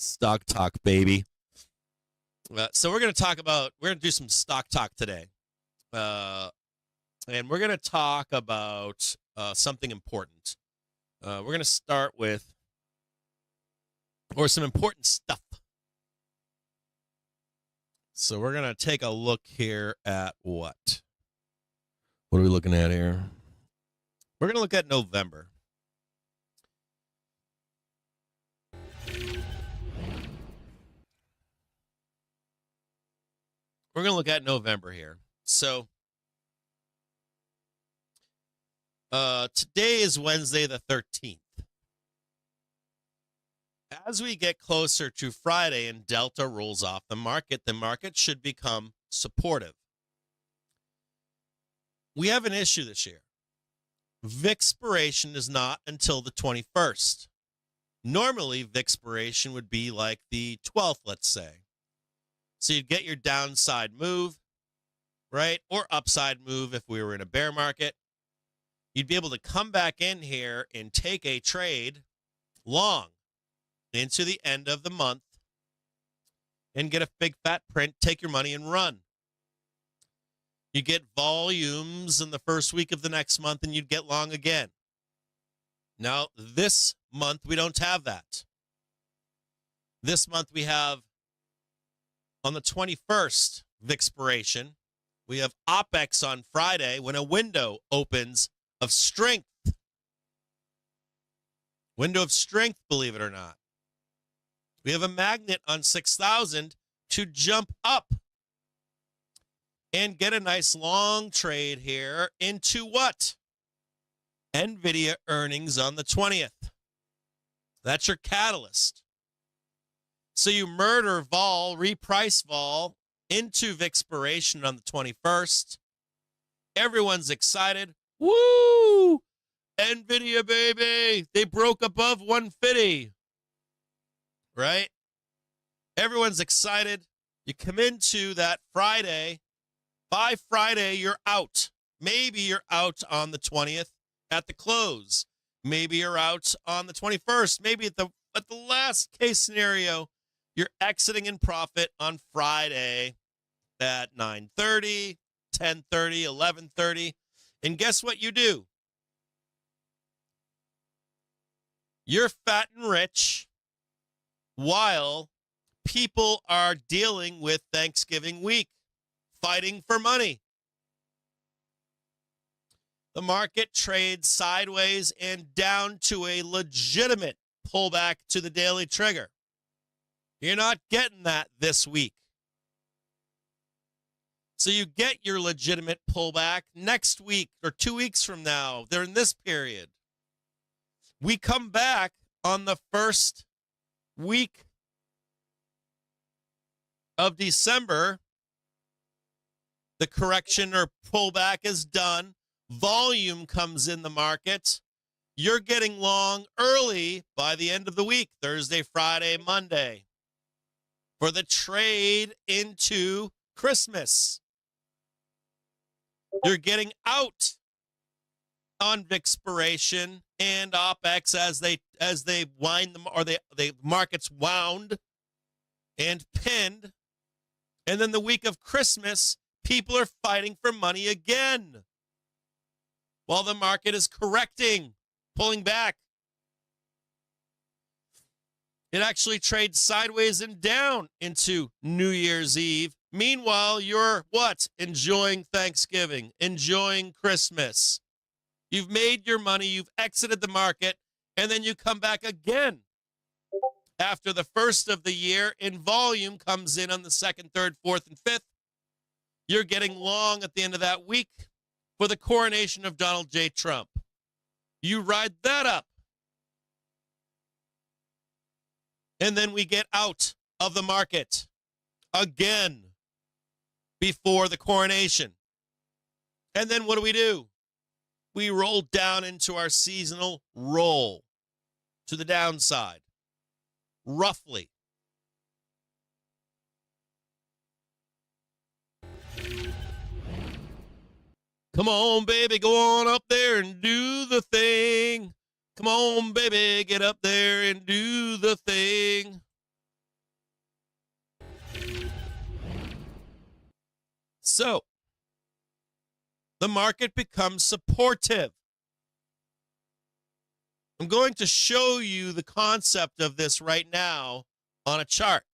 Stock talk, baby. So we're going to do some stock talk today. And we're going to talk about something important. We're going to start with, some important stuff. So we're going to take a look here at what? What are we looking at here? We're going to look at November. We're going to look at November here. So today is Wednesday the 13th. As we get closer to Friday and Delta rolls off the market should become supportive. We have an issue this year. VIX-piration is not until the 21st. Normally, VIX-piration would be like the 12th, let's say. So you'd get your downside move, right? Or upside move if we were in a bear market. You'd be able to come back in here and take a trade long into the end of the month and get a big fat print, take your money and run. You get volumes in the first week of the next month and you'd get long again. Now, this month, we don't have that. This month, we have on the 21st, VIX-piration. We have OPEX on Friday when a window opens of strength. Window of strength, believe it or not. We have a magnet on 6,000 to jump up and get a nice long trade here into what? Nvda earnings on the 20th. That's your catalyst. So you murder vol, reprice vol into VIX-piration on the 21st. Everyone's excited. Woo! Nvda, baby. They broke above 150. Right? Everyone's excited. You come into that Friday. By Friday, you're out. Maybe you're out on the 20th at the close. Maybe you're out on the 21st. Maybe at the last case scenario, you're exiting in profit on Friday at 9:30, 10:30, 11:30. And guess what you do? You're fat and rich while people are dealing with Thanksgiving week, fighting for money. The market trades sideways and down to a legitimate pullback to the daily trigger. You're not getting that this week. So you get your legitimate pullback next week or 2 weeks from now. They're in this period. We come back on the first week of December. The correction or pullback is done. Volume comes in the market. You're getting long early by the end of the week, Thursday, Friday, Monday, for the trade into Christmas. You're getting out on VIX-piration and OPEX as they wind them, or the markets wound and pinned. And then the week of Christmas, people are fighting for money again while the market is correcting, pulling back. It actually trades sideways and down into New Year's Eve. Meanwhile, you're what? Enjoying Thanksgiving, enjoying Christmas. You've made your money, you've exited the market, and then you come back again. After the first of the year, and volume comes in on the second, third, fourth, and fifth. You're getting long at the end of that week for the coronation of Donald J. Trump. You ride that up. And then we get out of the market again before the coronation. And then what do? We roll down into our seasonal roll to the downside, roughly. Come on, baby, go on up there and do the thing. Come on, baby, get up there and do the thing. So the market becomes supportive. I'm going to show you the concept of this right now on a chart.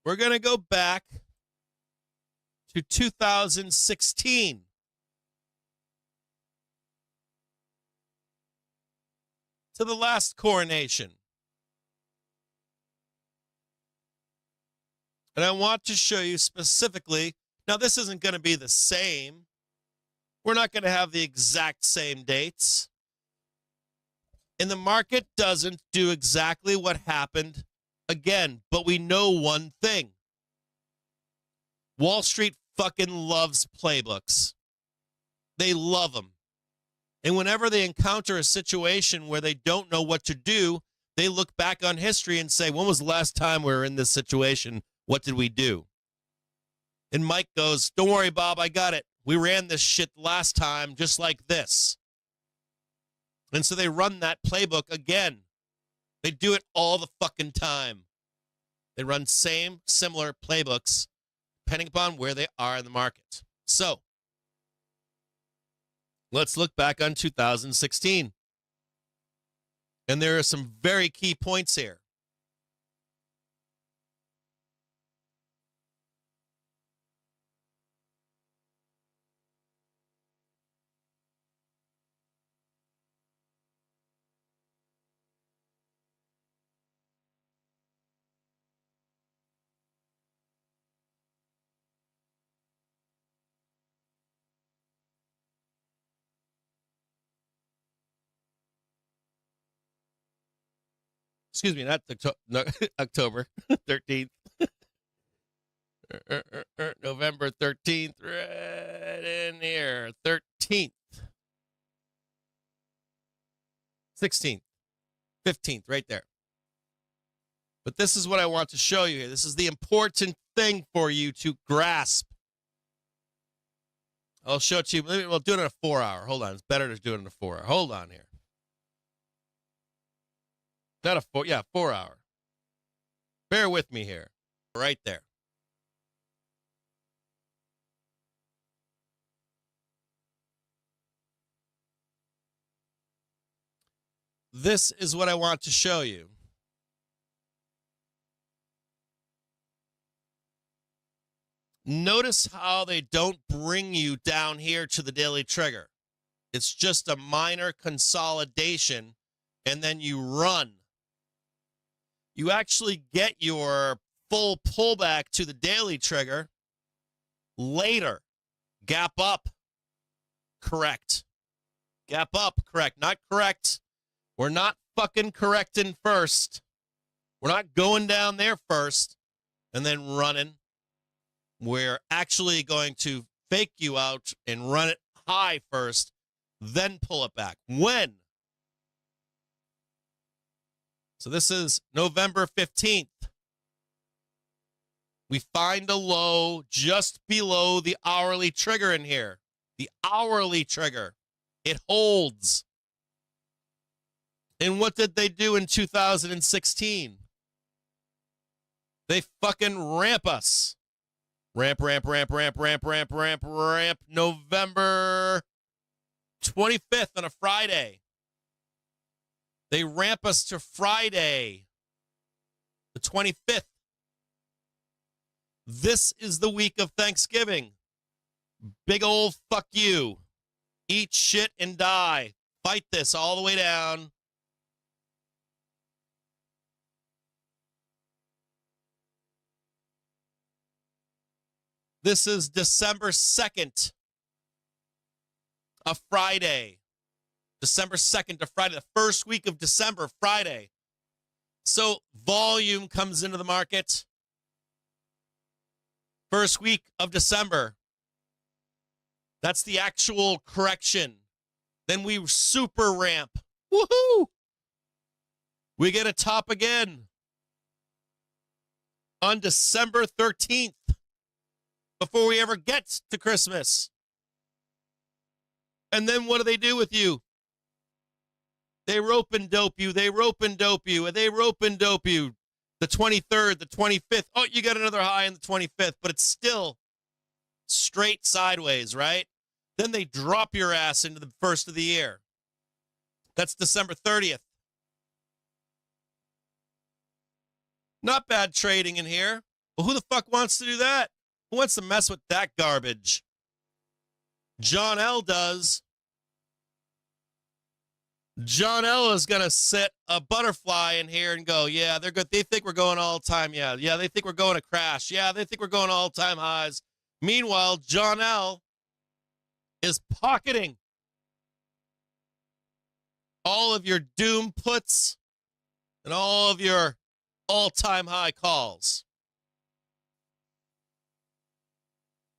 We're going to go back to 2016. To the last coronation. And I want to show you specifically, now this isn't going to be the same. We're not going to have the exact same dates. And the market doesn't do exactly what happened again, but we know one thing. Wall Street fucking loves playbooks. They love them. And whenever they encounter a situation where they don't know what to do, they look back on history and say, when was the last time we were in this situation? What did we do? And Mike goes, don't worry, Bob, I got it. We ran this shit last time just like this. And so they run that playbook again. They do it all the fucking time. They run similar playbooks depending upon where they are in the market. So let's look back on 2016. And there are some very key points here. Excuse me, not October 13th. November 13th, right in here. 13th. 16th. 15th, right there. But this is what I want to show you here. This is the important thing for you to grasp. I'll show it to you. Maybe we'll do it in a 4-hour. Hold on. It's better to do it in a 4-hour. Hold on here. Not a 4-hour. Bear with me here. Right there. This is what I want to show you. Notice how they don't bring you down here to the daily trigger. It's just a minor consolidation, and then you run. You actually get your full pullback to the daily trigger later. Gap up. Correct. Gap up. Correct. Not correct. We're not fucking correcting first. We're not going down there first and then running. We're actually going to fake you out and run it high first, then pull it back. When? So this is November 15th. We find a low just below the hourly trigger in here. The hourly trigger. It holds. And what did they do in 2016? They fucking ramp us. Ramp. November 25th on a Friday. They ramp us to Friday, the 25th. This is the week of Thanksgiving. Big old fuck you. Eat shit and die. Fight this all the way down. This is December 2nd, a Friday. December 2nd to Friday, the first week of December, Friday. So volume comes into the market. First week of December. That's the actual correction. Then we super ramp. Woohoo! We get a top again. on December 13th, before we ever get to Christmas. And then what do they do with you? They rope and dope you. They rope and dope you. And they rope and dope you. The 23rd, the 25th. Oh, you got another high on the 25th, but it's still straight sideways, right? Then they drop your ass into the first of the year. That's December 30th. Not bad trading in here. Well, who the fuck wants to do that? Who wants to mess with that garbage? John L. does. John L. is going to set a butterfly in here and go, yeah, they're good. They think we're going all time. Yeah, they think we're going to crash. Yeah, they think we're going all-time highs. Meanwhile, John L. is pocketing all of your doom puts and all of your all-time high calls.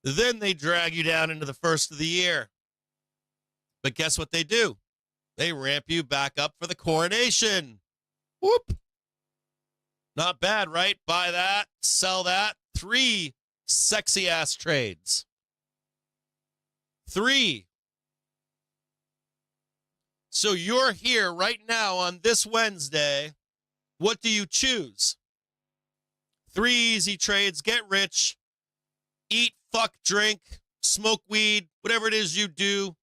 Then they drag you down into the first of the year. But guess what they do? They ramp you back up for the coronation. Whoop. Not bad, right? Buy that, sell that. 3 sexy-ass trades. 3. So you're here right now on this Wednesday. What do you choose? 3 easy trades. Get rich. Eat, fuck, drink, smoke weed, whatever it is you do.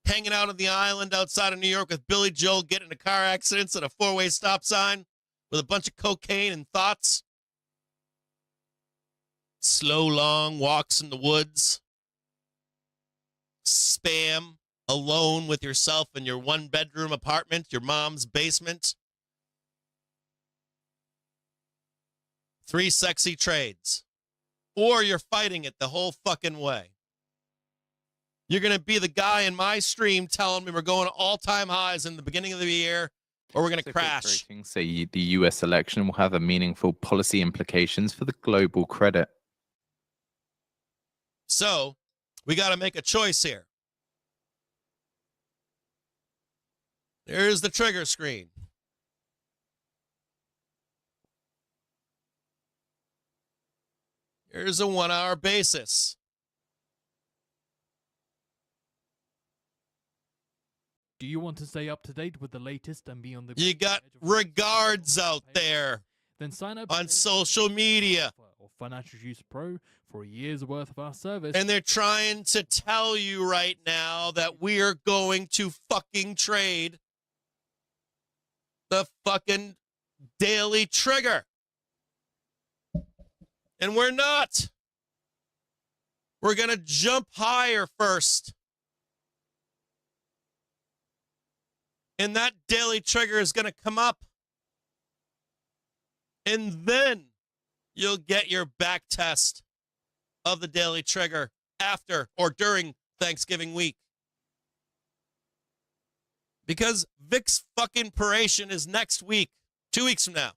Hanging out on the island outside of New York with Billy Joel, getting into car accidents at a 4-way stop sign with a bunch of cocaine and thoughts. Slow, long walks in the woods. Spam alone with yourself in your 1-bedroom apartment, your mom's basement. 3 sexy trades. Or you're fighting it the whole fucking way. You're going to be the guy in my stream telling me we're going to all-time highs in the beginning of the year, or we're going to crash. Ratings say the U.S. election will have a meaningful policy implications for the global credit. So we got to make a choice here. There's the trigger screen. Here's a 1-hour basis. Do you want to stay up to date with the latest and be on the... You got regards out there then sign up on social media. Or Financial Juice Pro for a year's worth of our service. And they're trying to tell you right now that we are going to fucking trade the fucking daily trigger. And we're not. We're going to jump higher first. And that daily trigger is going to come up. And then you'll get your back test of the daily trigger after or during Thanksgiving week. Because VIX fucking paration is next week, 2 weeks from now.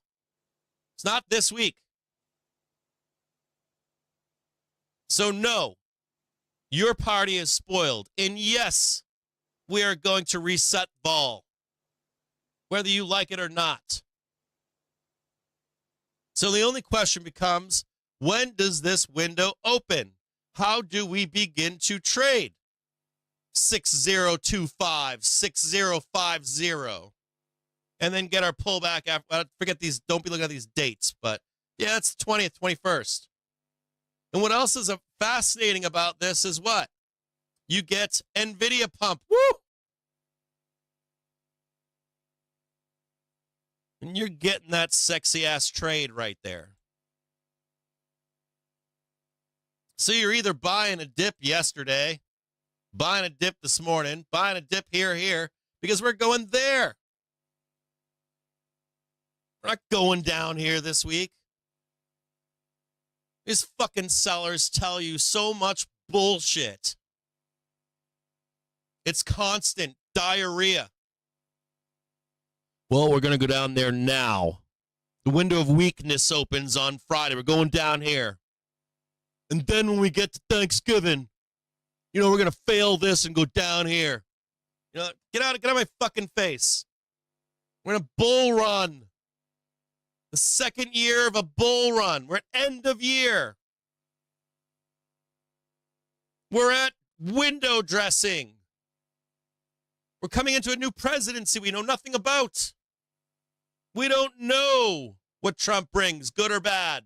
It's not this week. So no, your party is spoiled. And yes, we are going to reset ball, whether you like it or not. So the only question becomes, when does this window open? How do we begin to trade? 6025, 6050, and then get our pullback after. I forget these, don't be looking at these dates, but yeah, it's 20th, 21st. And what else is fascinating about this is what? You get Nvda pump. Woo! And you're getting that sexy ass trade right there. So you're either buying a dip yesterday, buying a dip this morning, buying a dip here, because we're going there. We're not going down here this week. These fucking sellers tell you so much bullshit. It's constant diarrhea. Well, we're going to go down there now. The window of weakness opens on Friday. We're going down here. And then when we get to Thanksgiving, you know, we're going to fail this and go down here. You know, get out of my fucking face. We're going to bull run. The second year of a bull run. We're at end of year. We're at window dressing. We're coming into a new presidency we know nothing about. We don't know what Trump brings, good or bad.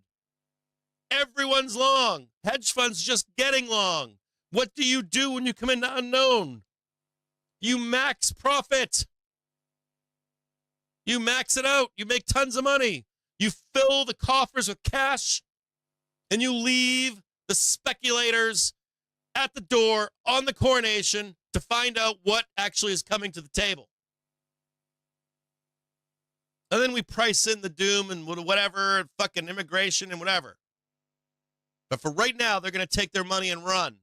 Everyone's long. Hedge funds just getting long. What do you do when you come into unknown? You max profit. You max it out. You make tons of money. You fill the coffers with cash, and you leave the speculators at the door on the coronation to find out what actually is coming to the table. And then we price in the doom and whatever, fucking immigration and whatever. But for right now, they're going to take their money and run.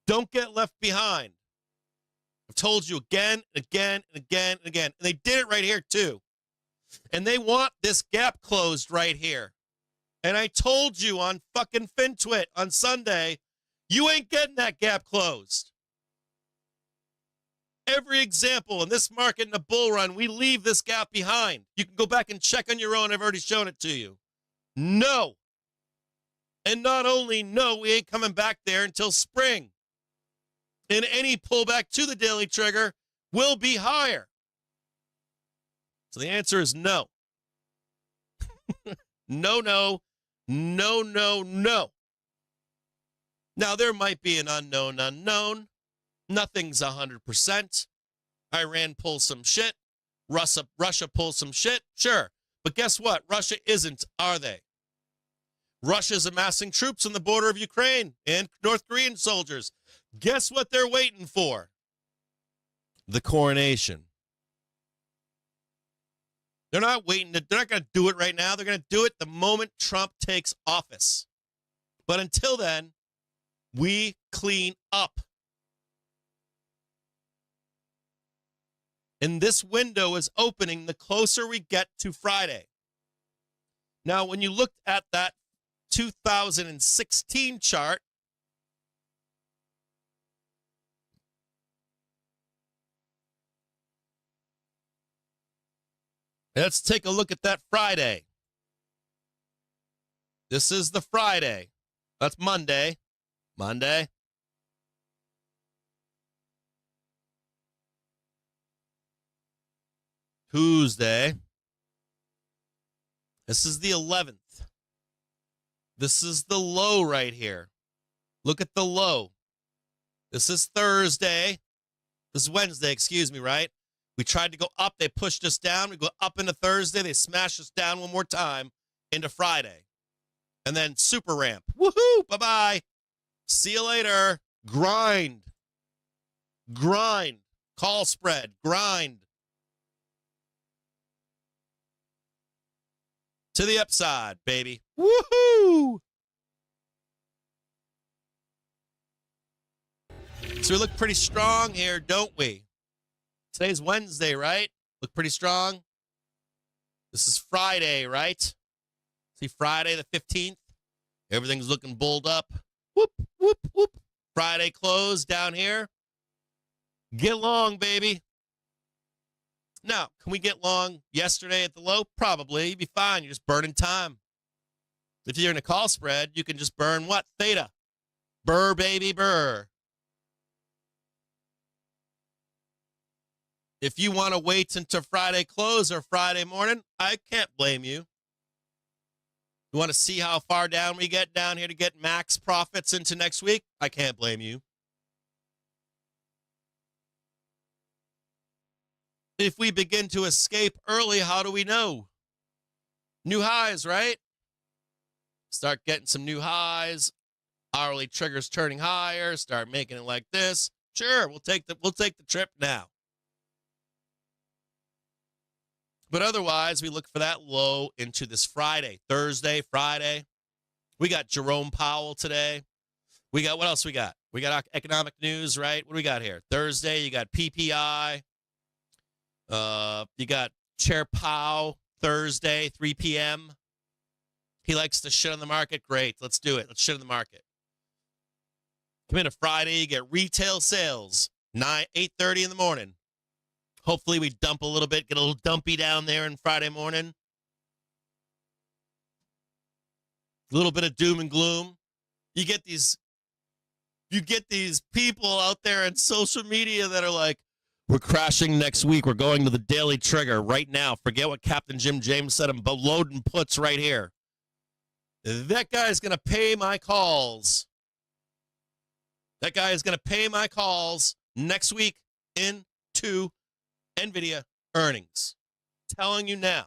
Don't get left behind. I've told you again and again and again and again. And they did it right here, too. And they want this gap closed right here. And I told you on fucking FinTwit on Sunday, you ain't getting that gap closed. Every example in this market in a bull run, we leave this gap behind. You can go back and check on your own. I've already shown it to you. No. And not only no, we ain't coming back there until spring. And any pullback to the daily trigger will be higher. So the answer is no. No, no, no, no, no. Now, there might be an unknown unknown. Nothing's 100%. Iran pulls some shit. Russia pulls some shit. Sure. But guess what? Russia isn't, are they? Russia's amassing troops on the border of Ukraine and North Korean soldiers. Guess what they're waiting for? The coronation. They're not waiting. They're not going to do it right now. They're going to do it the moment Trump takes office. But until then, we clean up. And this window is opening the closer we get to Friday. Now, when you looked at that 2016 chart, let's take a look at that Friday. This is the Friday. That's Monday. Monday. Tuesday. This is the 11th. This is the low right here. Look at the low. This is Thursday. This is Wednesday, excuse me, right? We tried to go up. They pushed us down. We go up into Thursday. They smashed us down one more time into Friday. And then super ramp. Woohoo! Bye-bye. See you later. Grind. Grind. Call spread. Grind. To the upside, baby. Woohoo! So we look pretty strong here, don't we? Today's Wednesday, right? Look pretty strong. This is Friday, right? See, Friday the 15th. Everything's looking bulled up. Whoop, whoop, whoop. Friday close down here. Get long, baby. Now, can we get long yesterday at the low? Probably. You'd be fine. You're just burning time. If you're in a call spread, you can just burn what? Theta. Burr, baby, burr. If you want to wait until Friday close or Friday morning, I can't blame you. You want to see how far down we get down here to get max profits into next week? I can't blame you. If we begin to escape early, how do we know? New highs, right? Start getting some new highs. Hourly triggers turning higher. Start making it like this. Sure, we'll take the trip now. But otherwise, we look for that low into this Friday, Thursday, Friday. We got Jerome Powell today. We got, what else we got? We got economic news, right? What do we got here? Thursday, you got PPI. You got Chair Powell, Thursday, 3 p.m. He likes to shit on the market. Great, let's do it. Let's shit on the market. Come into Friday, you get retail sales, 8:30 in the morning. Hopefully we dump a little bit, get a little dumpy down there on Friday morning. A little bit of doom and gloom. You get these people out there on social media that are like, we're crashing next week. We're going to the Daily Trigger right now. Forget what Captain Jim James said. I'm loading puts right here. That guy's going to pay my calls. That guy is going to pay my calls next week into Nvda earnings. Telling you now.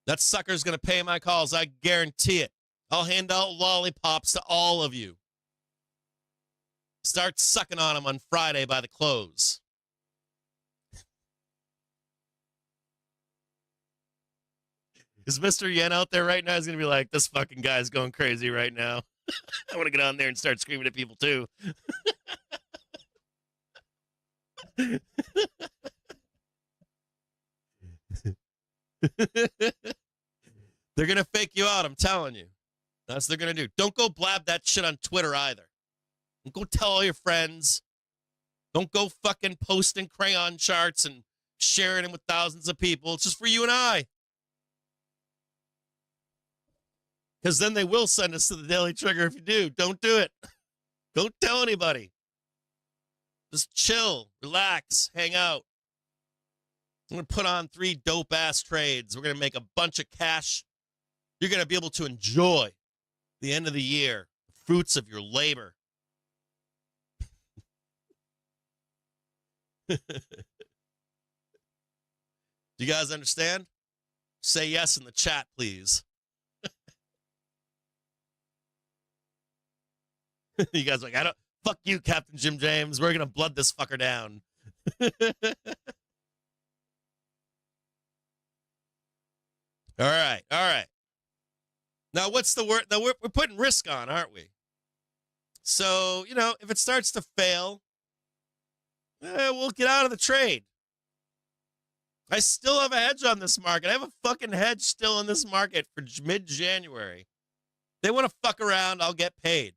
That sucker's going to pay my calls. I guarantee it. I'll hand out lollipops to all of you. Start sucking on them on Friday by the close. Is Mr. Yen out there right now? He's going to be like, this fucking guy's going crazy right now. I want to get on there and start screaming at people too. They're going to fake you out, I'm telling you. That's what they're going to do. Don't go blab that shit on Twitter either. Don't go tell all your friends. Don't go fucking posting crayon charts and sharing them with thousands of people. It's just for you and I. Because then they will send us to the Daily Trigger if you do. Don't do it. Don't tell anybody. Just chill, relax, hang out. I'm going to put on 3 dope-ass trades. We're going to make a bunch of cash. You're going to be able to enjoy the end of the year, the fruits of your labor. Do you guys understand? Say yes in the chat, please. You guys are like, I don't, fuck you, Captain Jim James. We're going to blood this fucker down. All right. Now, what's the word? Now, we're putting risk on, aren't we? So, if it starts to fail, we'll get out of the trade. I still have a hedge on this market. I have a fucking hedge still in this market for mid-January. They want to fuck around, I'll get paid.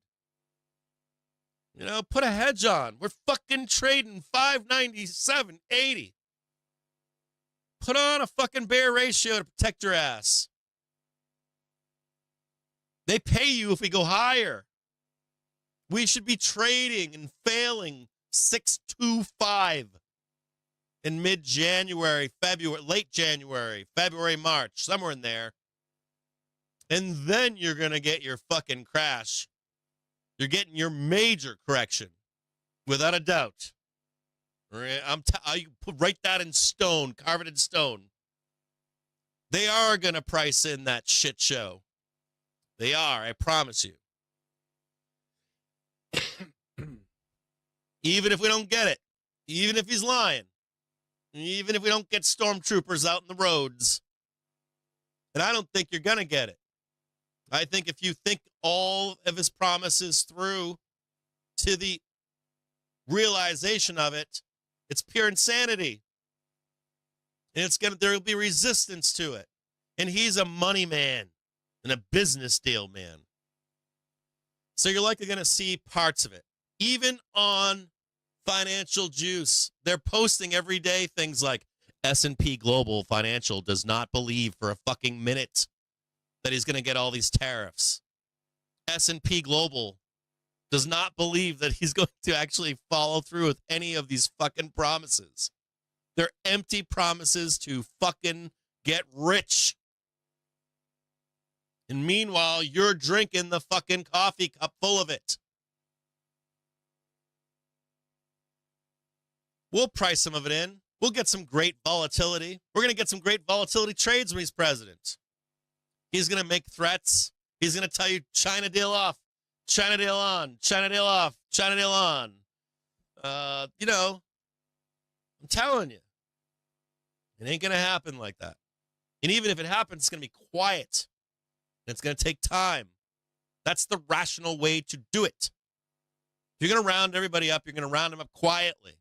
Put a hedge on. We're fucking trading 597.80. Put on a fucking bear ratio to protect your ass. They pay you if we go higher. We should be trading and failing 625 in mid-January, February, late January, February, March, somewhere in there. And then you're going to get your fucking crash. You're getting your major correction, without a doubt. I write that in stone, carve it in stone. They are going to price in that shit show. They are, I promise you. Even if we don't get it, even if he's lying, even if we don't get stormtroopers out in the roads, and I don't think you're going to get it. I think if you think all of his promises through to the realization of it, it's pure insanity. And there'll be resistance to it. And he's a money man and a business deal man. So you're likely going to see parts of it. Even on Financial Juice, they're posting every day things like S&P Global Financial does not believe for a fucking minute that he's going to get all these tariffs. S&P Global does not believe that he's going to actually follow through with any of these fucking promises. They're empty promises to fucking get rich. And meanwhile, you're drinking the fucking coffee cup full of it. We'll price some of it in. We'll get some great volatility. We're going to get some great volatility trades when he's president. He's going to make threats. He's going to tell you China deal off, China deal on, China deal off, China deal on. I'm telling you, it ain't going to happen like that. And even if it happens, it's going to be quiet. And it's going to take time. That's the rational way to do it. If you're going to round everybody up, you're going to round them up quietly.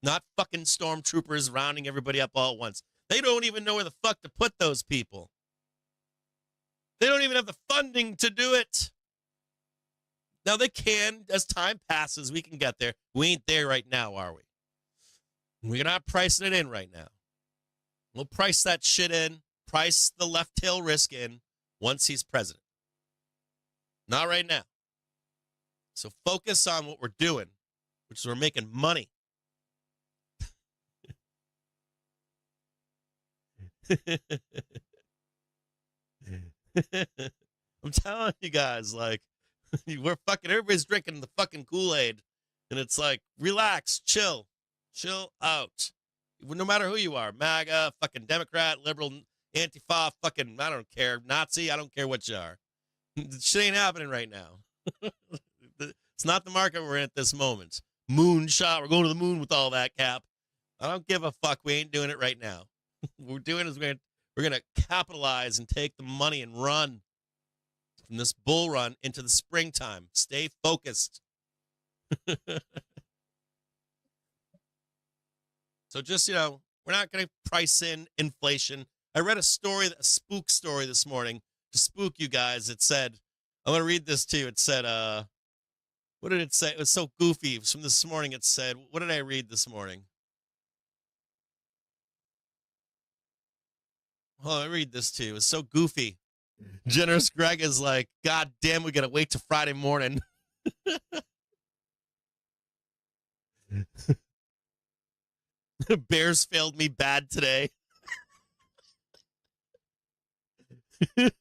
Not fucking stormtroopers rounding everybody up all at once. They don't even know where the fuck to put those people. They don't even have the funding to do it. Now they can, as time passes, we can get there. We ain't there right now, are we? We're not pricing it in right now. We'll price that shit in, price the left tail risk in once he's president. Not right now. So focus on what we're doing, which is we're making money. I'm telling you guys, like, we're fucking, everybody's drinking the fucking Kool-Aid. And it's like, relax, chill out. No matter who you are, MAGA, fucking Democrat, liberal, Antifa, fucking, I don't care, Nazi, I don't care what you are. Shit ain't happening right now. It's not the market we're in at this moment. Moonshot, we're going to the moon with all that, Cap. I don't give a fuck. We ain't doing it right now. What we're doing is we're gonna capitalize and take the money and run from this bull run into the springtime. Stay focused. So just, we're not going to price in inflation. I read a spook story this morning to spook you guys. It said, I'm going to read this to you. It said, what did it say? It was so goofy. It was from this morning. It said, what did I read this morning? Hold on, I read this to you. It was so goofy. Generous Greg is like, God damn, we got to wait till Friday morning. Bears failed me bad today. So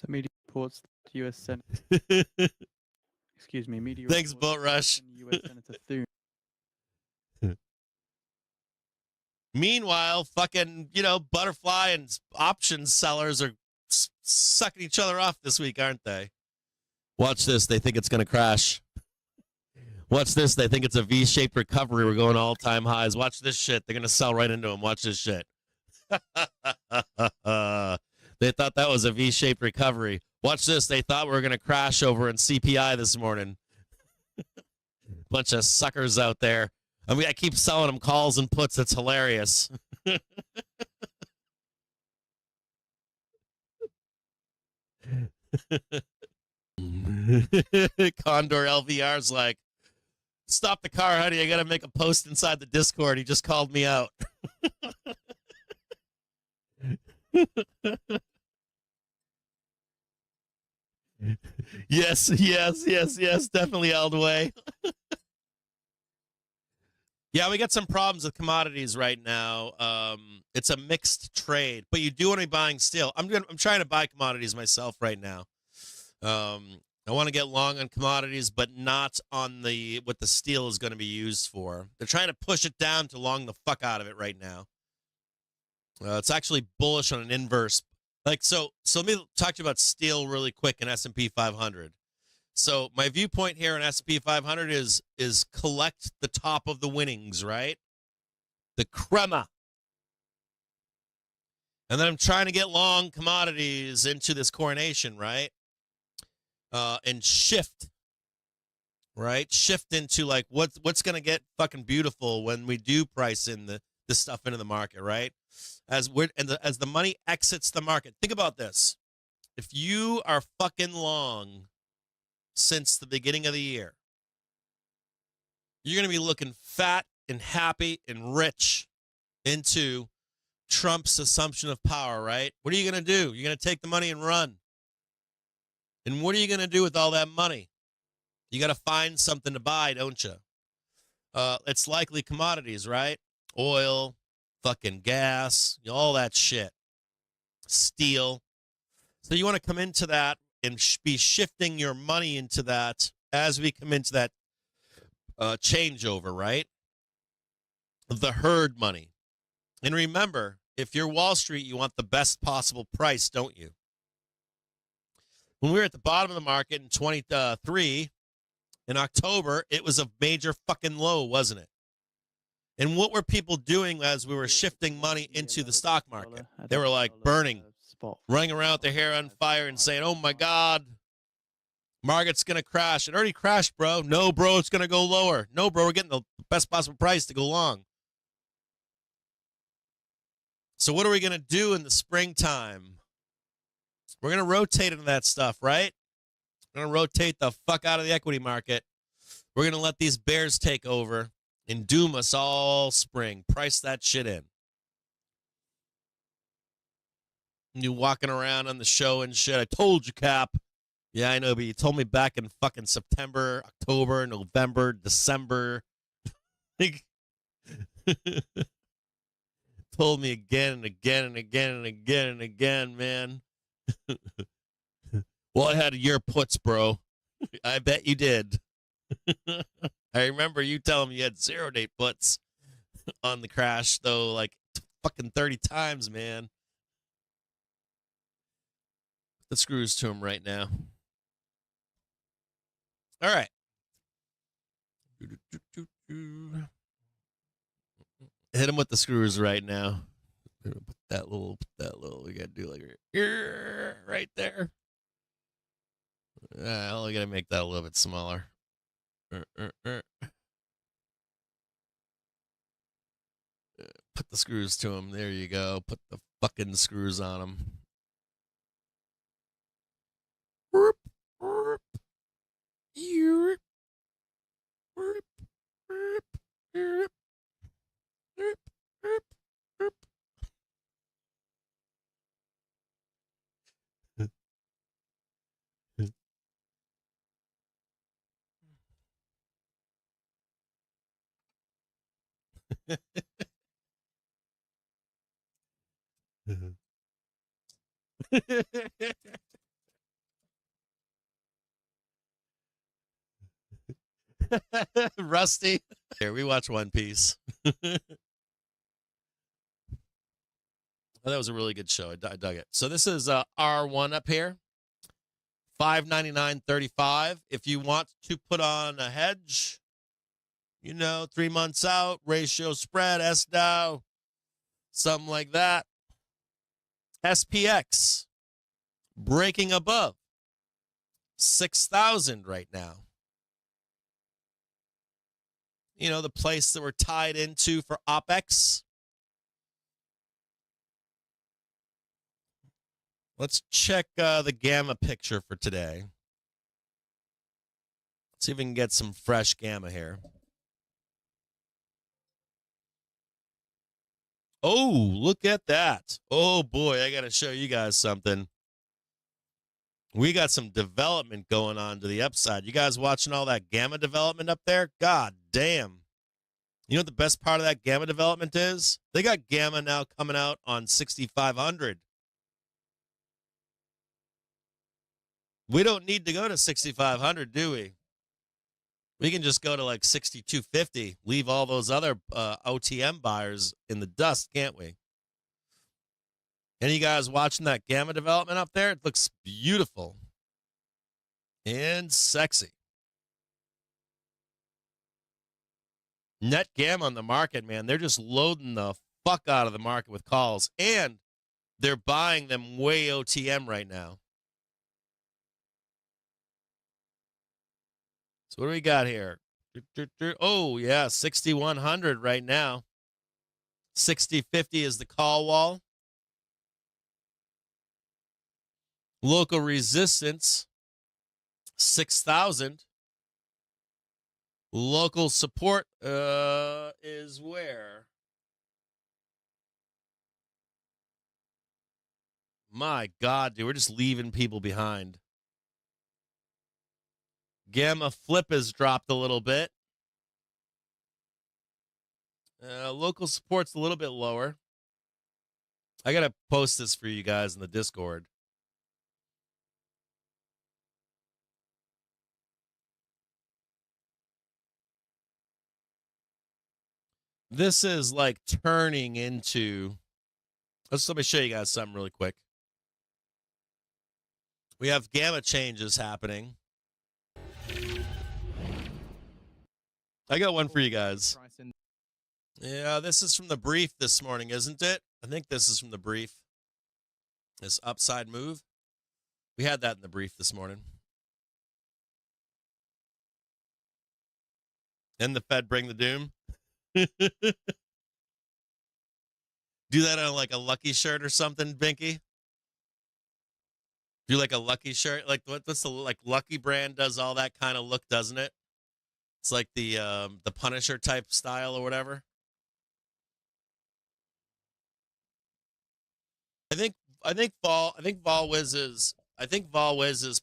media reports the U.S. Senate. Excuse me, media. Thanks, reports Boat Rush. U.S. Senator Thune. Meanwhile, fucking, butterfly and options sellers are sucking each other off this week, aren't they? Watch this. They think it's going to crash. Watch this. They think it's a V-shaped recovery. We're going all-time highs. Watch this shit. They're going to sell right into them. Watch this shit. They thought that was a V-shaped recovery. Watch this. They thought we were going to crash over in CPI this morning. Bunch of suckers out there. I mean, I keep selling them calls and puts. It's hilarious. Condor LVR's like, stop the car, honey. I got to make a post inside the Discord. He just called me out. Yes. Definitely all the way. Yeah, we got some problems with commodities right now. It's a mixed trade, but you do want to be buying steel. I'm trying to buy commodities myself right now. I want to get long on commodities, but not on what the steel is going to be used for. They're trying to push it down to long the fuck out of it right now. It's actually bullish on an inverse. So let me talk to you about steel really quick in S&P 500. So my viewpoint here in S&P 500 is collect the top of the winnings, right? The crema. And then I'm trying to get long commodities into this coronation, right? And shift, right? Shift into like what's going to get fucking beautiful when we do price in this stuff into the market, right? As the money exits the market. Think about this. If you are fucking long since the beginning of the year, you're going to be looking fat and happy and rich into Trump's assumption of power, right? What are you going to do? You're going to take the money and run. And what are you going to do with all that money? You got to find something to buy, don't you? It's likely commodities, right? Oil, fucking gas, all that shit. Steel. So you want to come into that and be shifting your money into that as we come into that changeover, right? The herd money. And remember, if you're Wall Street, you want the best possible price, don't you? When we were at the bottom of the market in 23, in October, it was a major fucking low, wasn't it? And what were people doing as we were shifting money into the stock market? They were like burning, running around with their hair on fire and saying, oh my God, market's going to crash. It already crashed, bro. No, bro, it's going to go lower. No, bro, we're getting the best possible price to go long. So what are we going to do in the springtime? We're going to rotate into that stuff, right? Going to rotate the fuck out of the equity market. We're going to let these bears take over and doom us all spring. Price that shit in. You walking around on the show and shit. I told you, Cap. Yeah, I know, but you told me back in fucking September, October, November, December. Told me again and again and again and again and again, man. Well, I had a year puts, bro. I bet you did. I remember you telling me you had 0-day puts on the crash, though, like fucking 30 times, man. Put the screws to him right now. All right. Hit him with the screws right now. Put that little, we got to do like right there. We got to make that a little bit smaller. Put the screws to him. There you go. Put the fucking screws on him. Rusty. Here, we watch One Piece. Oh, that was a really good show. I dug it. So this is R1 up here. $599.35. If you want to put on a hedge, 3 months out, ratio spread, SDOW, something like that. SPX breaking above 6,000 right now. The place that we're tied into for OPEX. Let's check the gamma picture for today. See if we can get some fresh gamma here. Oh, look at that. Oh, boy, I got to show you guys something. We got some development going on to the upside. You guys watching all that gamma development up there? God damn. You know what the best part of that gamma development is? They got gamma now coming out on 6,500. We don't need to go to 6,500, do we? We can just go to like 6,250, leave all those other OTM buyers in the dust, can't we? Any of you guys watching that gamma development up there? It looks beautiful and sexy. Net gamma on the market, man. They're just loading the fuck out of the market with calls, and they're buying them way OTM right now. So what do we got here? Oh, yeah, 6,100 right now. 60.50 is the call wall. Local resistance, 6,000. Local support is where? My God, dude, we're just leaving people behind. Gamma flip has dropped a little bit. Local support's a little bit lower. I got to post this for you guys in the Discord. This is like turning into... Let me show you guys something really quick. We have gamma changes happening. I got one for you guys. Yeah, this is from the brief this morning, isn't it? I think this is from the brief. This upside move. We had that in the brief this morning. And the Fed bring the doom. Do that on like a Lucky shirt or something, Binky. Do like a Lucky shirt? Like what's the like Lucky brand does all that kind of look, doesn't it? It's like the Punisher type style or whatever. I think Vol Wiz's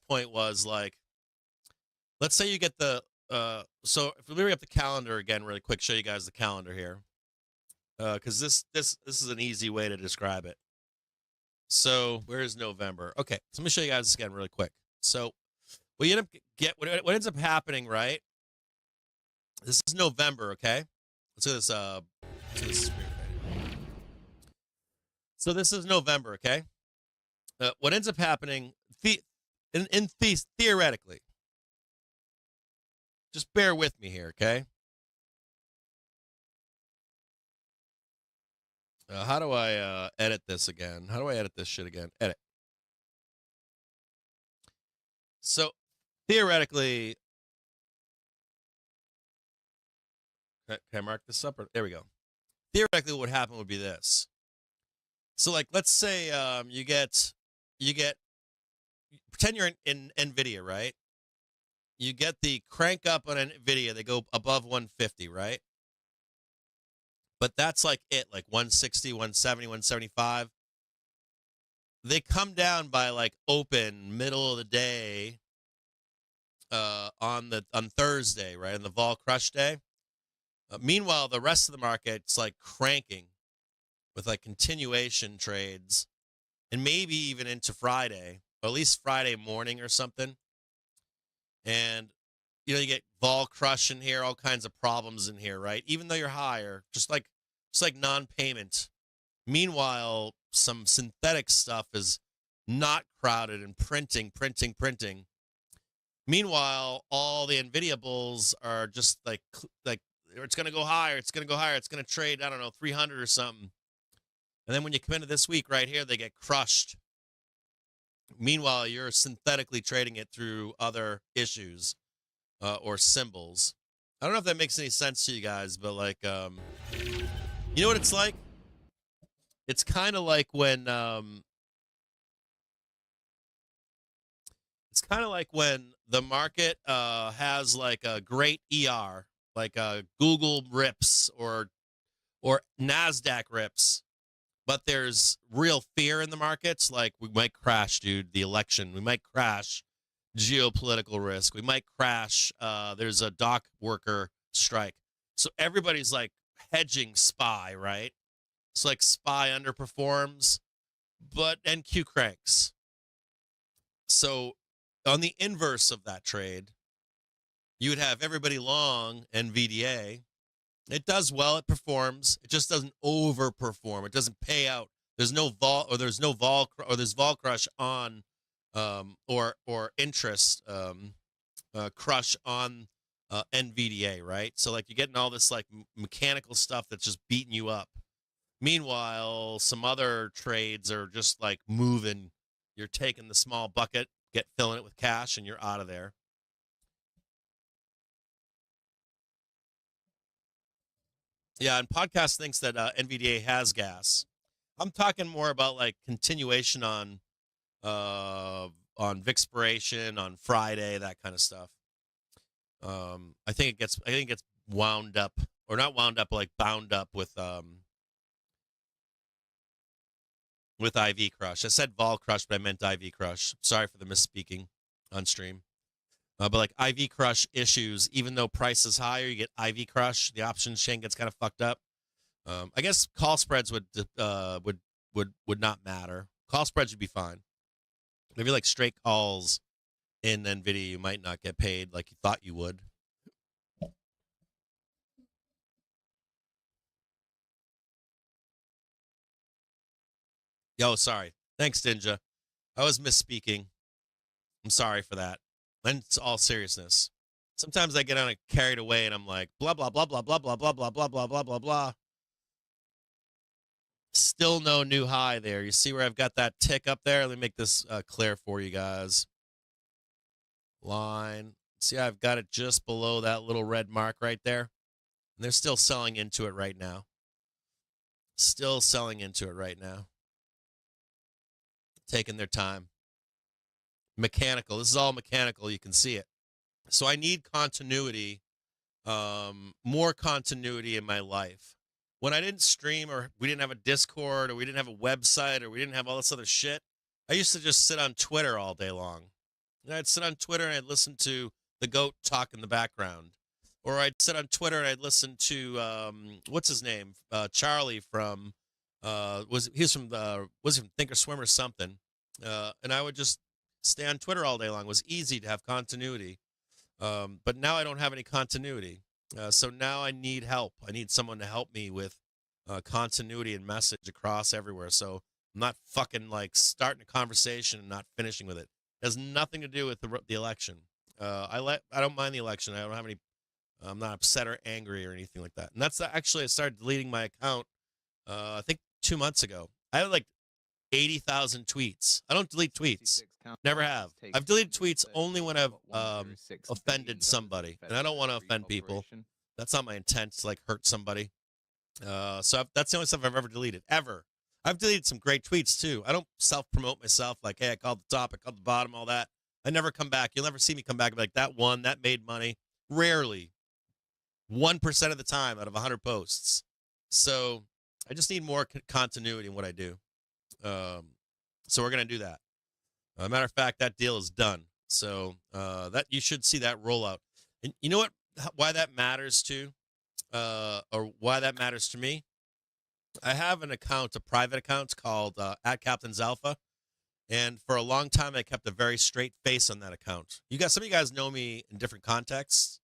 point was like, let's say you get the so if we bring up the calendar again really quick, show you guys the calendar here. Because this is an easy way to describe it. So where is November? Okay, so let me show you guys this again really quick. So what you end up what ends up happening, right? This is November, okay? Let's do this. Let's do this. So this is November, okay? What ends up happening, theoretically, just bear with me here, okay? How do I edit this again? How do I edit this shit again? Edit. So theoretically, can I mark this up? There we go. Theoretically, what would happen would be this. So, like, let's say you get, pretend you're in Nvda, right? You get the crank up on Nvda, they go above 150, right? But that's like it, like 160, 170, 175. They come down by like open middle of the day on Thursday, right? On the vol crush day. Meanwhile, the rest of the market's like cranking with like continuation trades and maybe even into Friday, or at least Friday morning or something. And, you know, you get vol crush in here, all kinds of problems in here, right? Even though you're higher, just like non-payment. Meanwhile, some synthetic stuff is not crowded and printing. Meanwhile, all the Nvidia bulls are just like it's going to go higher. It's going to trade, I don't know, 300 or something. And then when you come into this week right here, they get crushed. Meanwhile, you're synthetically trading it through other issues or symbols. I don't know if that makes any sense to you guys, but like, you know what it's like? It's kind of like when the market has like a great ER, like Google rips or NASDAQ rips, but there's real fear in the markets. Like, we might crash, dude, the election. We might crash geopolitical risk. We might crash. There's a dock worker strike. So everybody's like hedging SPY, right? It's like SPY underperforms, but NQ cranks. So on the inverse of that trade, you would have everybody long Nvda. It does well, it performs. It just doesn't overperform. It doesn't pay out. There's vol crush on or interest crush on Nvda, right? So like you're getting all this like mechanical stuff that's just beating you up. Meanwhile, some other trades are just like moving. You're taking the small bucket, filling it with cash, and you're out of there. Yeah, and podcast thinks that Nvda has gas. I'm talking more about like continuation on Vixpiration, on Friday, that kind of stuff. I think it gets wound up, or not wound up, but like bound up with IV crush. I said vol crush, but I meant IV crush. Sorry for the misspeaking on stream. But like IV crush issues, even though price is higher, you get IV crush. The options chain gets kind of fucked up. I guess call spreads would not matter. Call spreads would be fine. Maybe like straight calls in Nvidia, you might not get paid like you thought you would. Yo, sorry. Thanks, Ninja. I was misspeaking. I'm sorry for that. And it's all seriousness. Sometimes I get carried away and I'm like, blah, blah, blah, blah, blah, blah, blah, blah, blah, blah, blah, blah, blah. Still no new high there. You see where I've got that tick up there? Let me make this clear for you guys. Line. See, I've got it just below that little red mark right there. And they're still selling into it right now. Still selling into it right now. Taking their time. mechanical. This is all mechanical. You can see it. So I need continuity, more continuity in my life. When I didn't stream, or we didn't have a Discord, or we didn't have a website, or we didn't have all this other shit, I used to just sit on Twitter all day long. And I'd sit on Twitter and I'd listen to the goat talk in the background. Or I'd sit on Twitter and I'd listen to, what's his name? Charlie from, was he from Thinkorswim or something. And I would just stay on Twitter all day long. It was easy to have continuity. But now I don't have any continuity. So now I need help. I need someone to help me with continuity and message across everywhere. So I'm not fucking like starting a conversation and not finishing with it. It has nothing to do with the election. I don't mind the election. I don't have any. I'm not upset or angry or anything like that. And that's actually, I started deleting my account. I think 2 months ago. I had like 80,000 tweets. I don't delete tweets. Never have. I've deleted tweets only when I've offended somebody, and I don't want to offend people. That's not my intent to like hurt somebody. So that's the only stuff I've ever deleted, ever. I've deleted some great tweets too. I don't self-promote myself like, hey, I called the top, I called the bottom, all that. I never come back. You'll never see me come back and be like, that one, that made money. Rarely. 1% of the time out of 100 posts. So I just need more continuity in what I do. So we're going to do that. Matter of fact, that deal is done. So that you should see that roll out. And you know what? Why that matters to, or why that matters to me? I have an account, a private account called @CaptainsAlpha, and for a long time I kept a very straight face on that account. Some of you guys know me in different contexts.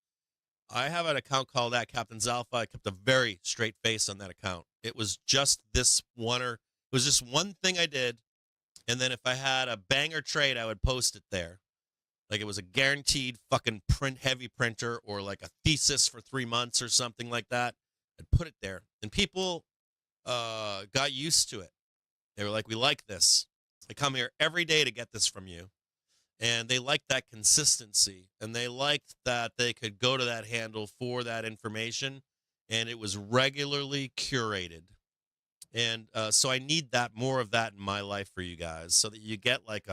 I have an account called @CaptainsAlpha. I kept a very straight face on that account. It was just this one, or it was just one thing I did, and then if I had a banger trade, I would post it there. Like it was a guaranteed fucking heavy printer, or like a thesis for 3 months or something like that. I'd put it there, and people got used to it. They were like, we like this. I come here every day to get this from you. And they liked that consistency, and they liked that they could go to that handle for that information, and it was regularly curated. And so I need more of that in my life for you guys, so that you get like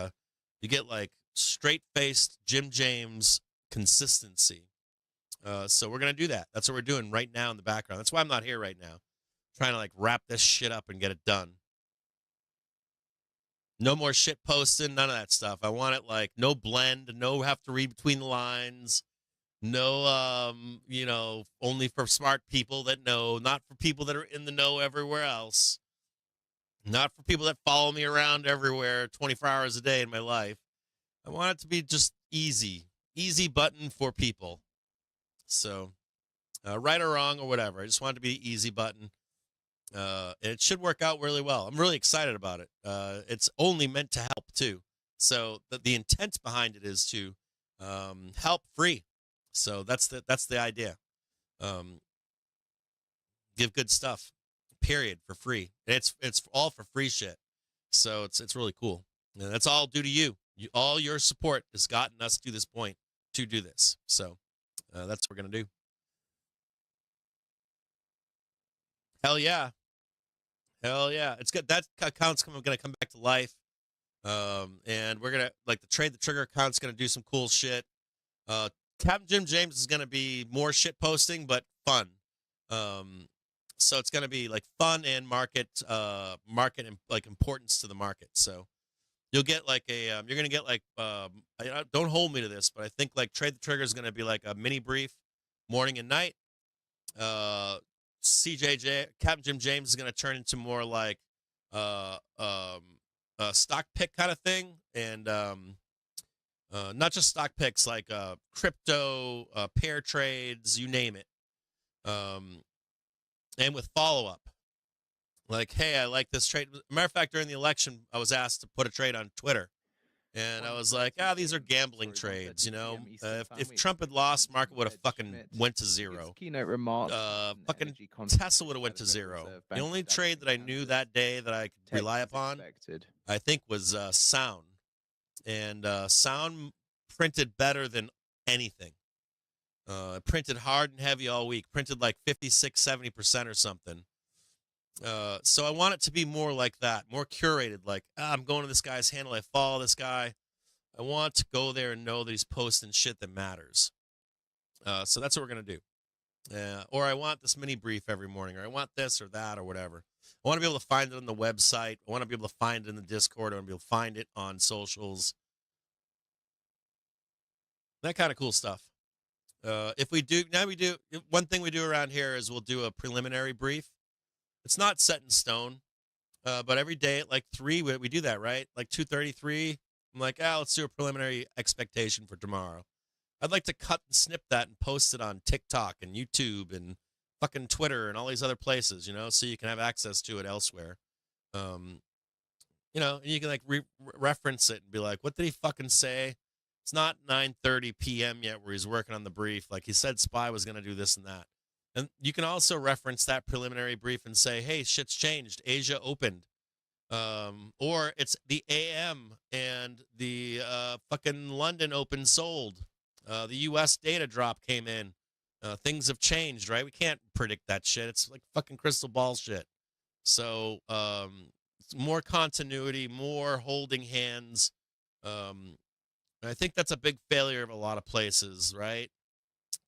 straight-faced Jim James consistency. So we're gonna do that. That's what we're doing right now in the background. That's why I'm not here right now, trying to like wrap this shit up and get it done. No more shit posting, none of that stuff. I want it like no blend, no have to read between the lines, no, only for smart people that know, not for people that are in the know everywhere else, not for people that follow me around everywhere 24 hours a day in my life. I want it to be just easy button for people. So, right or wrong or whatever, I just want it to be the easy button. It should work out really well. I'm really excited about it. It's only meant to help too. So the intent behind it is to help free. So that's the idea. Give good stuff, period, for free. It's all for free shit. So it's really cool. And that's all due to you. All your support has gotten us to this point to do this. So that's what we're gonna do. Hell yeah. Hell yeah. It's good. That account's going to come back to life. And we're going to, like, the Trade the Trigger account's going to do some cool shit. Captain Jim James is going to be more shit posting, but fun. So it's going to be, like, fun and market and, like, importance to the market. So you'll get, like, you're going to get, like, don't hold me to this, but I think, like, Trade the Trigger is going to be, like, a mini brief morning and night. Captain Jim James is going to turn into more like a stock pick kind of thing, and not just stock picks, like crypto, pair trades, you name it, and with follow-up. Like, hey, I like this trade. Matter of fact, during the election, I was asked to put a trade on Twitter. And I was like, these are gambling trades, you know. If Trump had lost, market would have fucking went to zero. Fucking Tesla would have went to zero. The only trade that I knew that day that I could rely upon, I think, was Sound. And Sound printed better than anything. Printed hard and heavy all week. Printed like 56, 70% or something. So I want it to be more like that, more curated. Like, I'm going to this guy's handle. I follow this guy. I want to go there and know that he's posting shit that matters. So that's what we're going to do. Or I want this mini brief every morning, or I want this or that or whatever. I want to be able to find it on the website. I want to be able to find it in the Discord. I want to be able to find it on socials. That kind of cool stuff. If we do, one thing we do around here is we'll do a preliminary brief. It's not set in stone, but every day at like 3, we do that, right? Like 2:33, I'm like, let's do a preliminary expectation for tomorrow. I'd like to cut and snip that and post it on TikTok and YouTube and fucking Twitter and all these other places, so you can have access to it elsewhere. And you can like reference it and be like, what did he fucking say? It's not 9:30 p.m. yet where he's working on the brief. Like he said SPY was going to do this and that. And you can also reference that preliminary brief and say, hey, shit's changed. Asia opened. Or it's the AM and the fucking London open sold. The U.S. data drop came in. Things have changed, right? We can't predict that shit. It's like fucking crystal ball shit. So more continuity, more holding hands. I think that's a big failure of a lot of places, right?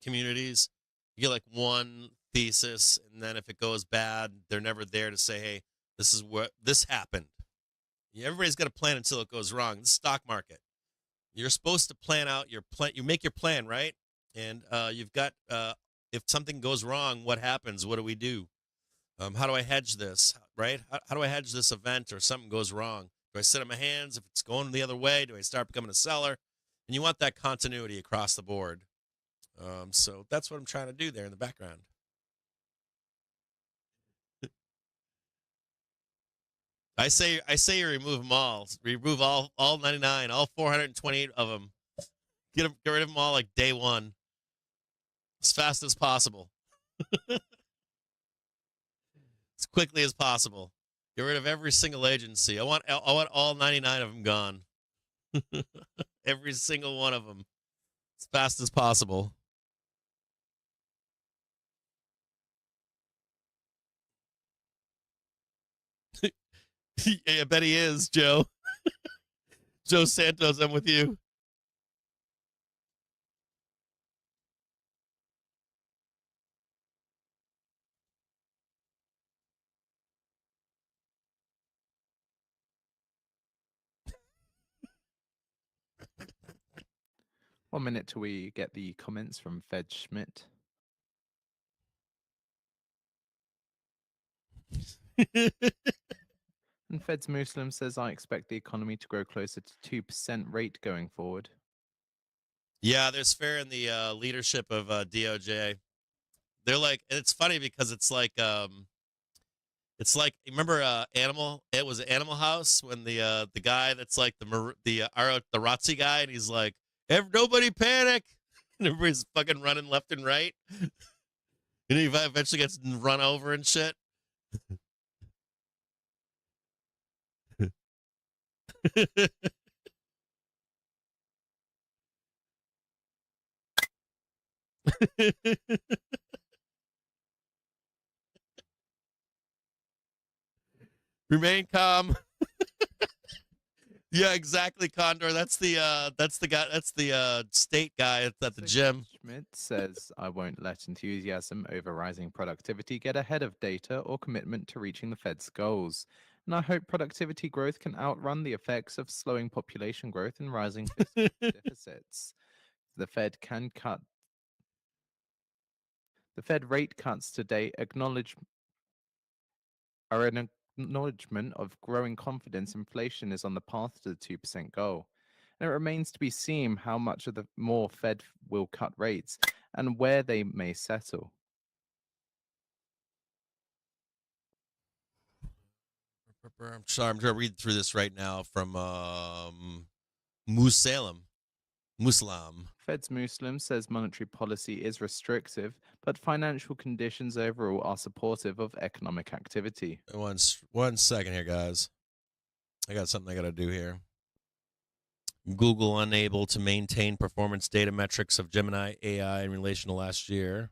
Communities. You get like one thesis, and then if it goes bad, they're never there to say, hey, this happened. Everybody's got a plan until it goes wrong. The stock market. You're supposed to plan out your plan. You make your plan, right? And you've got, if something goes wrong, what happens? What do we do? How do I hedge this, right? How do I hedge this event or something goes wrong? Do I sit on my hands? If it's going the other way, do I start becoming a seller? And you want that continuity across the board. So that's what I'm trying to do there in the background. I say you remove them all. Remove all 99, all 428 of them. Get rid of them all like day one. As fast as possible. As quickly as possible. Get rid of every single agency. I want all 99 of them gone. Every single one of them. As fast as possible. I bet he is, Joe. Joe Santos, I'm with you. One minute till we get the comments from Fed Schmidt. And Fed's Muslim says, I expect the economy to grow closer to 2% rate going forward. Yeah, there's fear in the leadership of DOJ. They're like, and it's funny because it's like remember Animal? It was Animal House when the guy that's like the ROTC guy, and he's like, nobody panic, and everybody's fucking running left and right, and he eventually gets run over and shit. Remain calm. Yeah, exactly, Condor. That's the guy. That's the state guy at the gym. Schmidt says, I won't let enthusiasm over rising productivity get ahead of data or commitment to reaching the Fed's goals. And I hope productivity growth can outrun the effects of slowing population growth and rising fiscal deficits. The Fed rate cuts today are an acknowledgement of growing confidence inflation is on the path to the 2% goal. And it remains to be seen how much of the more Fed will cut rates and where they may settle. I'm sorry, I'm going to read through this right now from Muslim. Fed's Muslim says monetary policy is restrictive, but financial conditions overall are supportive of economic activity. One second here, guys. I got something I got to do here. Google unable to maintain performance data metrics of Gemini AI in relation to last year.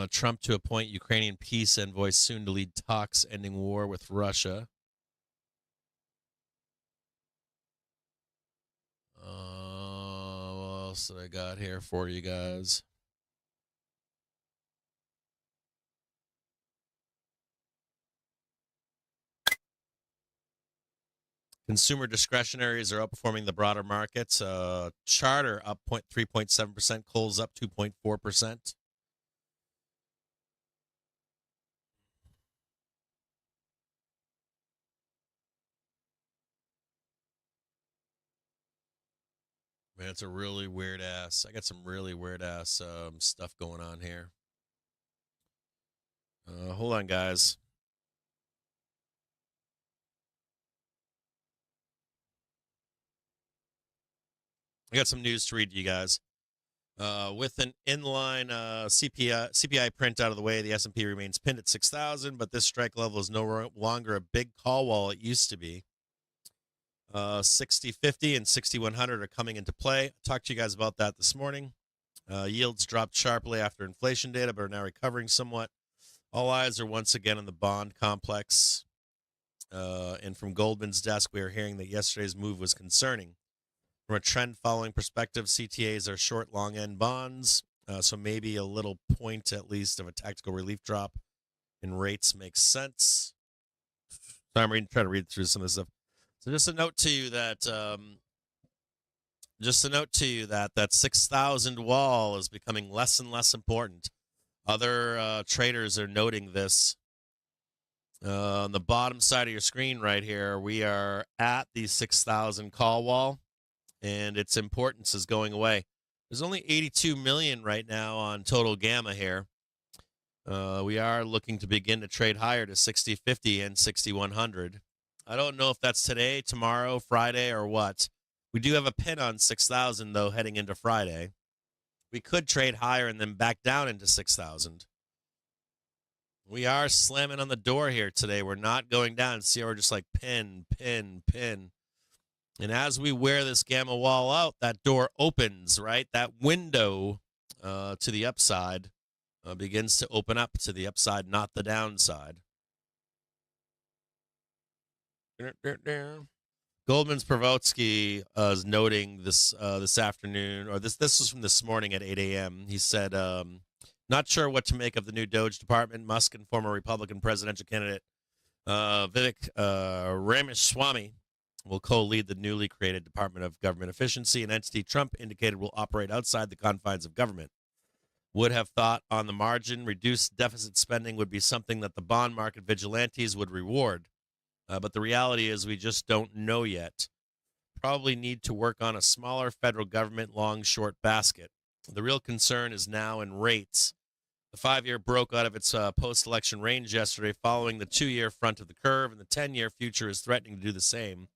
Trump to appoint Ukrainian peace envoy soon to lead talks ending war with Russia. else that I got here for you guys? Consumer discretionaries are outperforming the broader markets. Charter up 3.7%. Kohl's up 2.4%. Man, it's a really weird ass. I got some really weird ass stuff going on here. Hold on, guys. I got some news to read to you guys. With an inline CPI print out of the way, the S&P remains pinned at 6,000, but this strike level is no longer a big call wall it used to be. 6050 and 6100 are coming into play. I talked to you guys about that this morning. Yields dropped sharply after inflation data, but are now recovering somewhat. All eyes are once again on the bond complex. And from Goldman's desk, we are hearing that yesterday's move was concerning. From a trend-following perspective, CTAs are short long-end bonds, so maybe a little point at least of a tactical relief drop in rates makes sense. So I'm trying to read through some of this stuff. So just a note to you that that 6,000 wall is becoming less and less important. Other traders are noting this. On the bottom side of your screen right here, we are at the 6,000 call wall, and its importance is going away. There's only 82 million right now on total gamma here. We are looking to begin to trade higher to 6050 and 6100. I don't know if that's today, tomorrow, Friday, or what. We do have a pin on 6,000, though, heading into Friday. We could trade higher and then back down into 6,000. We are slamming on the door here today. We're not going down. See, we're just like pin, pin, pin. And as we wear this gamma wall out, that door opens, right? That window to the upside begins to open up to the upside, not the downside. Goldman's Pravotsky is noting this this afternoon, or this was from this morning at 8 a.m. He said, not sure what to make of the new Doge department. Musk and former Republican presidential candidate Vivek Ramaswamy will co-lead the newly created Department of Government Efficiency, an entity Trump indicated will operate outside the confines of government. Would have thought on the margin, reduced deficit spending would be something that the bond market vigilantes would reward. But the reality is we just don't know yet. Probably need to work on a smaller federal government long-short basket. The real concern is now in rates. The 5-year broke out of its post-election range yesterday following the 2-year front of the curve, and the 10-year future is threatening to do the same.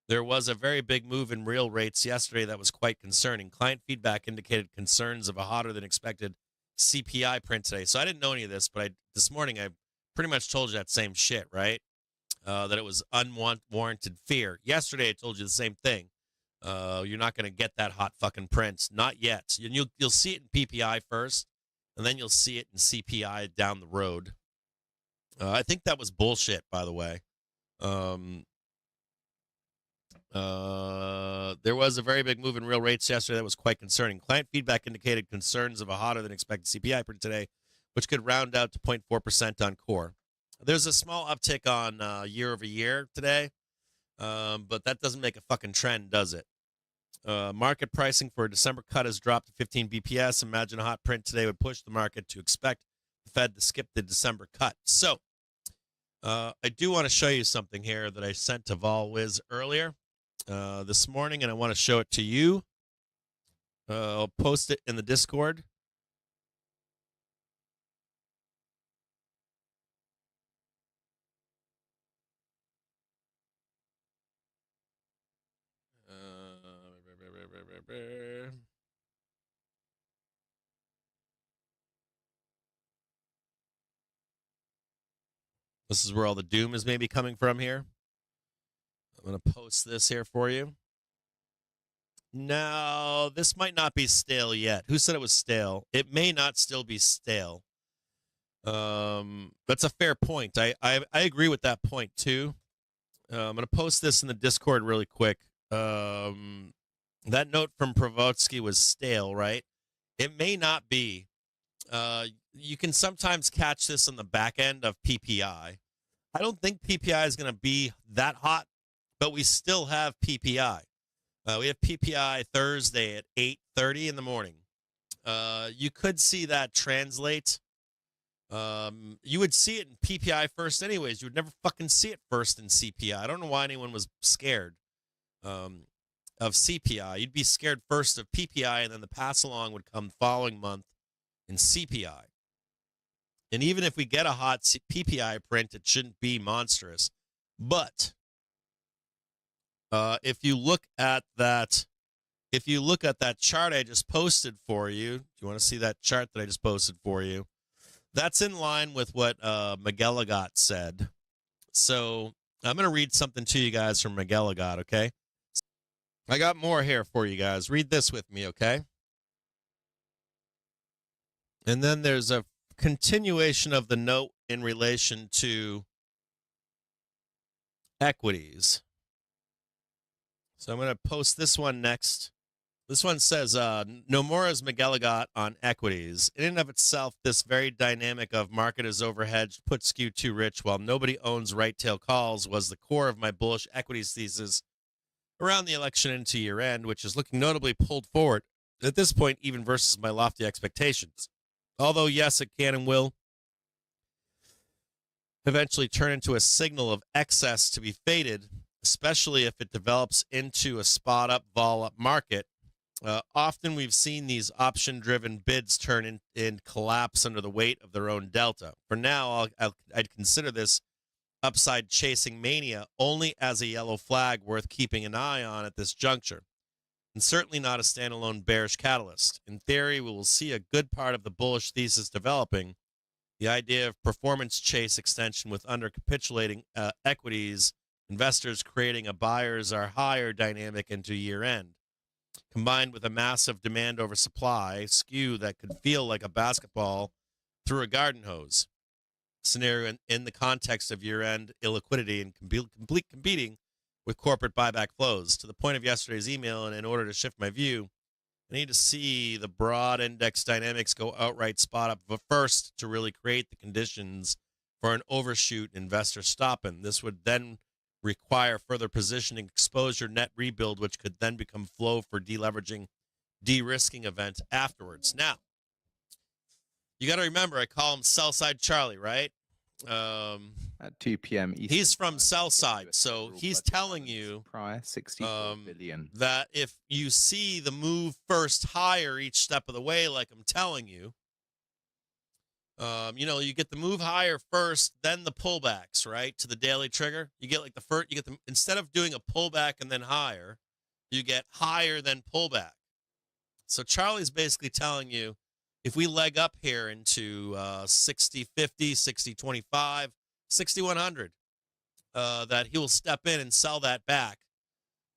There was a very big move in real rates yesterday that was quite concerning. Client feedback indicated concerns of a hotter than expected CPI print today. So I didn't know any of this, but this morning I pretty much told you that same shit, right? That it was unwarranted fear. Yesterday I told you the same thing. You're not going to get that hot fucking print. Not yet. You'll see it in PPI first, and then you'll see it in CPI down the road. I think that was bullshit, by the way. There was a very big move in real rates yesterday that was quite concerning. Client feedback indicated concerns of a hotter than expected CPI print today, which could round out to 0.4% on core. There's a small uptick on year over year today, but that doesn't make a fucking trend, does it? Market pricing for a December cut has dropped to 15 BPS. Imagine a hot print today would push the market to expect the Fed to skip the December cut. So I do want to show you something here that I sent to VolWiz earlier this morning, and I want to show it to you. I'll post it in the Discord. This is where all the doom is maybe coming from here. I'm going to post this here for you. Now, this might not be stale yet. Who said it was stale? It may not still be stale. That's a fair point. I agree with that point, too. I'm going to post this in the Discord really quick. That note from Provotsky was stale, right? It may not be. You can sometimes catch this on the back end of PPI. I don't think PPI is going to be that hot, but we still have PPI. We have PPI Thursday at 8:30 in the morning. You could see that translate. You would see it in PPI first anyways. You would never fucking see it first in CPI. I don't know why anyone was scared of CPI. You'd be scared first of PPI, and then the pass along would come the following month in CPI. And even if we get a hot PPI print, it shouldn't be monstrous. But if you look at that chart I just posted for you, do you want to see that chart that I just posted for you? That's in line with what McGilligot said. So I'm going to read something to you guys from McGilligot, okay? I got more here for you guys. Read this with me, okay? And then there's a continuation of the note in relation to equities. So I'm going to post this one next. This one says, Nomura's McGilligot on equities. In and of itself, this very dynamic of market is overhedged, put skew too rich, while nobody owns right tail calls was the core of my bullish equities thesis around the election into year end, which is looking notably pulled forward at this point, even versus my lofty expectations. Although, yes, it can and will eventually turn into a signal of excess to be faded, especially if it develops into a spot up, vol up market. Often we've seen these option-driven bids turn in and collapse under the weight of their own delta. For now, I'd consider this upside chasing mania only as a yellow flag worth keeping an eye on at this juncture, and certainly not a standalone bearish catalyst. In theory, we will see a good part of the bullish thesis developing, the idea of performance chase extension with undercapitulating equities, investors creating a buyers are higher dynamic into year end, combined with a massive demand over supply skew that could feel like a basketball through a garden hose scenario in the context of year-end illiquidity and complete competing with corporate buyback flows. To the point of yesterday's email, and in order to shift my view, I need to see the broad index dynamics go outright spot up first to really create the conditions for an overshoot investor stopping. This would then require further positioning exposure net rebuild, which could then become flow for deleveraging, de-risking event afterwards. Now, you got to remember, I call him Sell-Side Charlie, right? At 2 p.m. Eastern He's from time, Sell-Side, US so federal he's budget telling balance you prior 64 billion. that if you see the move first higher each step of the way, like I'm telling you, you get the move higher first, then the pullbacks, right, to the daily trigger. You get like the first, instead of doing a pullback and then higher, you get higher than pullback. So Charlie's basically telling you, if we leg up here into 60-50, 60-25, 6,100, that he will step in and sell that back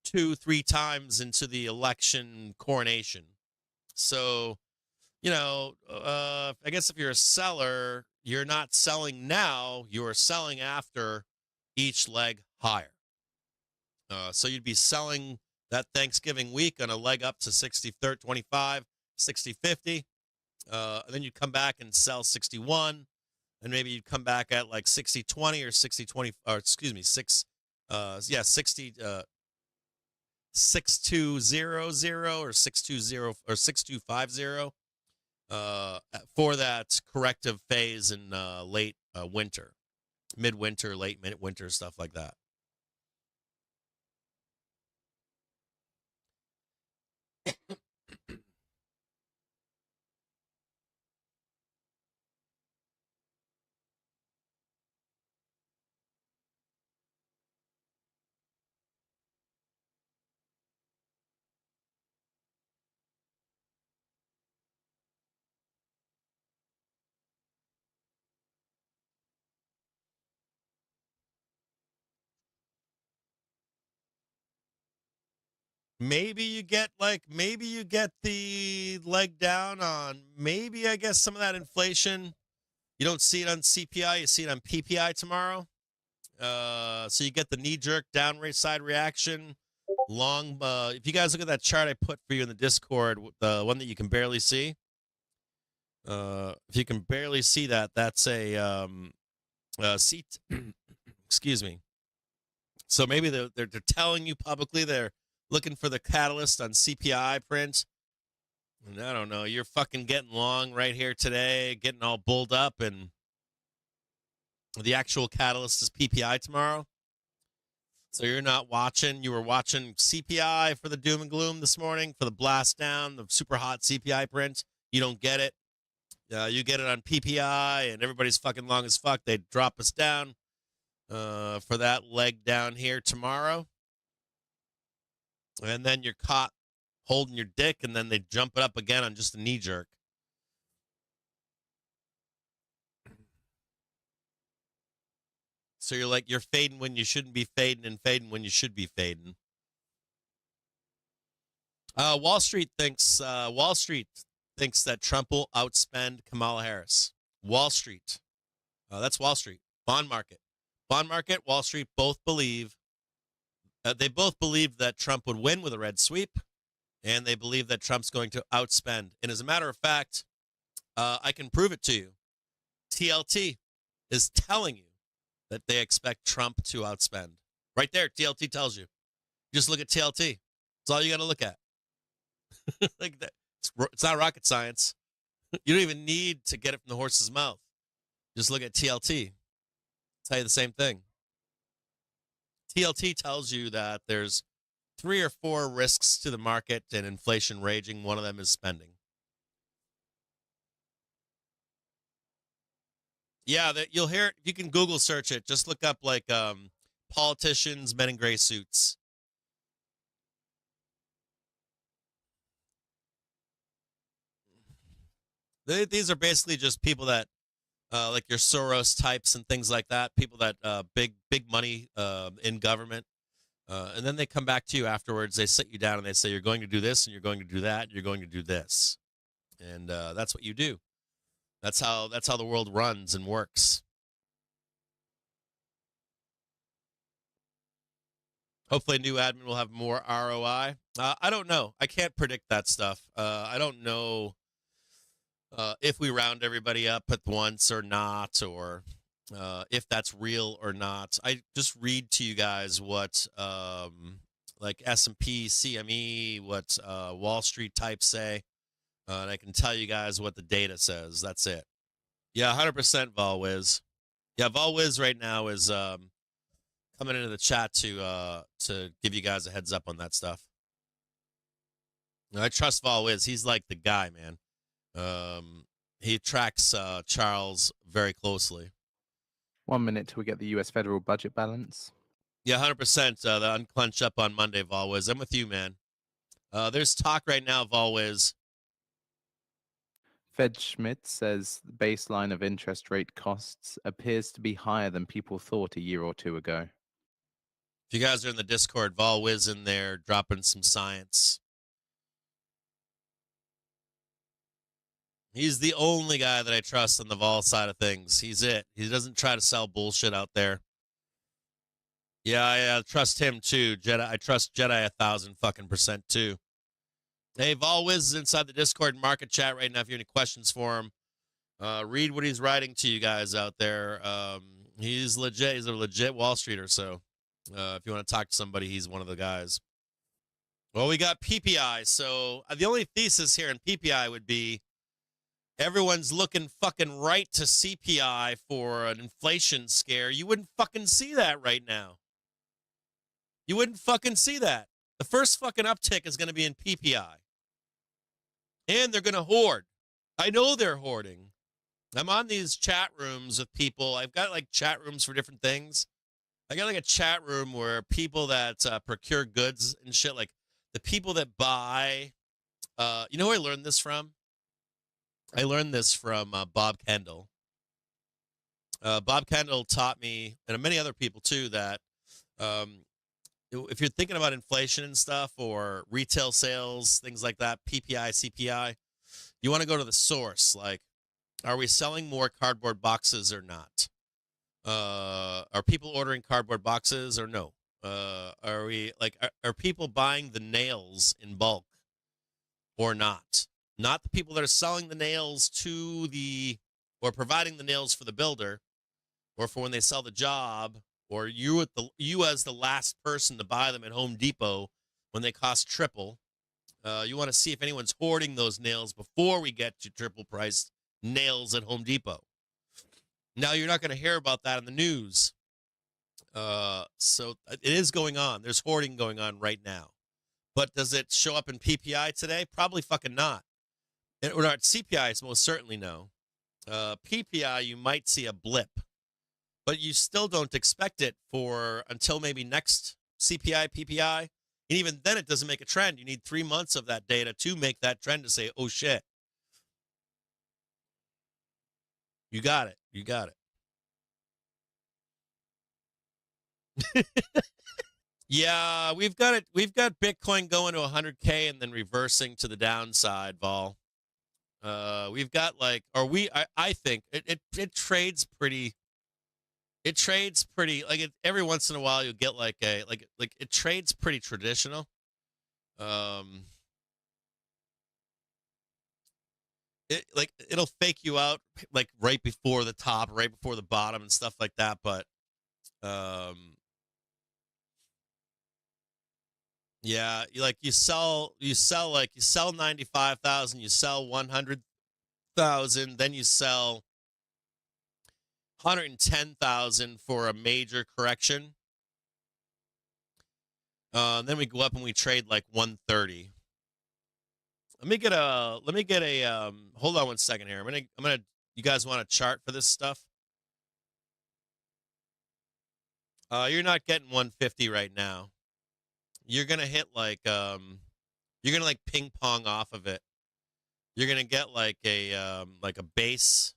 2-3 times into the election coronation. So, I guess if you're a seller, you're not selling now, you're selling after each leg higher. So you'd be selling that Thanksgiving week on a leg up to 60-25, 60-50. And then you'd come back and sell 61, and maybe you'd come back at like 60-20 or 60-20, or excuse me, 6200 or 620 or 6250 for that corrective phase in late winter, midwinter, late winter, stuff like that. Maybe you get the leg down on maybe, I guess, some of that inflation. You don't see it on CPI, you see it on PPI tomorrow. So you get the knee-jerk down side reaction long. If you guys look at that chart I put for you in the Discord, the one that you can barely see. If you can barely see that, that's a seat. Excuse me. So maybe they're telling you publicly they're looking for the catalyst on CPI print. And I don't know. You're fucking getting long right here today, getting all bulled up, and the actual catalyst is PPI tomorrow. So you're not watching. You were watching CPI for the doom and gloom this morning, for the blast down, the super hot CPI print. You don't get it. You get it on PPI, and everybody's fucking long as fuck. They drop us down for that leg down here tomorrow. And then you're caught holding your dick, and then they jump it up again on just a knee jerk. So you're fading when you shouldn't be fading and fading when you should be fading. Wall Street thinks that Trump will outspend Kamala Harris. Wall Street. That's Wall Street. Bond market. Bond market, Wall Street both believe. They both believe that Trump would win with a red sweep, and they believe that Trump's going to outspend. And as a matter of fact, I can prove it to you. TLT is telling you that they expect Trump to outspend. Right there, TLT tells you. Just look at TLT. That's all you got to look at. Like that. It's not rocket science. You don't even need to get it from the horse's mouth. Just look at TLT. Tell you the same thing. TLT tells you that there's 3 or 4 risks to the market and inflation raging. One of them is spending. Yeah, you'll hear it. You can Google search it. Just look up like politicians, men in gray suits. These are basically just people that, like your Soros types and things like that, people that big money in government. And then they come back to you afterwards. They sit you down and they say, you're going to do this and you're going to do that. And you're going to do this. And that's what you do. That's how the world runs and works. Hopefully a new admin will have more ROI. I don't know. I can't predict that stuff. I don't know if we round everybody up at once or not, or if that's real or not. I just read to you guys what like S&P, CME, what Wall Street types say, and I can tell you guys what the data says. That's it. Yeah, 100% VolWiz. Yeah, VolWiz right now is coming into the chat to give you guys a heads up on that stuff. I trust VolWiz. He's like the guy, man. He tracks Charles very closely. 1 minute till we get the U.S. federal budget balance. Yeah, 100%. The unclench up on Monday, VolWiz. I'm with you, man. There's talk right now, VolWiz. Fed Schmidt says the baseline of interest rate costs appears to be higher than people thought a year or two ago. If you guys are in the Discord, VolWiz in there dropping some science. He's the only guy that I trust on the Vol side of things. He's it. He doesn't try to sell bullshit out there. Yeah, I trust him too. Jedi, I trust Jedi 1,000% too. Hey, VolWiz is inside the Discord market chat right now. If you have any questions for him, read what he's writing to you guys out there. He's legit. He's a legit Wall Streeter. So if you want to talk to somebody, he's one of the guys. Well, we got PPI. So the only thesis here in PPI would be everyone's looking fucking right to CPI for an inflation scare. You wouldn't fucking see that right now. You wouldn't fucking see that. The first fucking uptick is going to be in PPI. And they're going to hoard. I know they're hoarding. I'm on these chat rooms with people. I've got like chat rooms for different things. I got like a chat room where people that procure goods and shit, like the people that buy, you know who I learned this from? I learned this from Bob Kendall. Bob Kendall taught me, and many other people too, that if you're thinking about inflation and stuff or retail sales, things like that, PPI, CPI, you want to go to the source. Like, are we selling more cardboard boxes or not? Are people ordering cardboard boxes or no? Are we like are people buying the nails in bulk or not? Not the people that are selling the nails to the or providing the nails for the builder or for when they sell the job, or you as the last person to buy them at Home Depot when they cost triple. You want to see if anyone's hoarding those nails before we get to triple priced nails at Home Depot. Now you're not going to hear about that in the news. So it is going on. There's hoarding going on right now. But does it show up in PPI today? Probably fucking not. Or not CPI is most certainly no. PPI, you might see a blip, but you still don't expect it for until maybe next CPI, PPI. And even then, it doesn't make a trend. You need 3 months of that data to make that trend to say, oh, shit. You got it. You got it. Yeah, we've got it. We've got Bitcoin going to 100K and then reversing to the downside, Vol. We've got like, or we, I think it trades pretty. It trades pretty like every once in a while you'll get like it trades pretty traditional. It'll fake you out like right before the top, right before the bottom, and stuff like that. But yeah, you sell 95,000, you sell 100,000, then you sell 110,000 for a major correction. Then we go up and we trade like 130. Let me get a hold on one second here. I'm gonna you guys want a chart for this stuff? You're not getting 150 right now. You're gonna hit like you're gonna like ping pong off of it. You're gonna get like a base.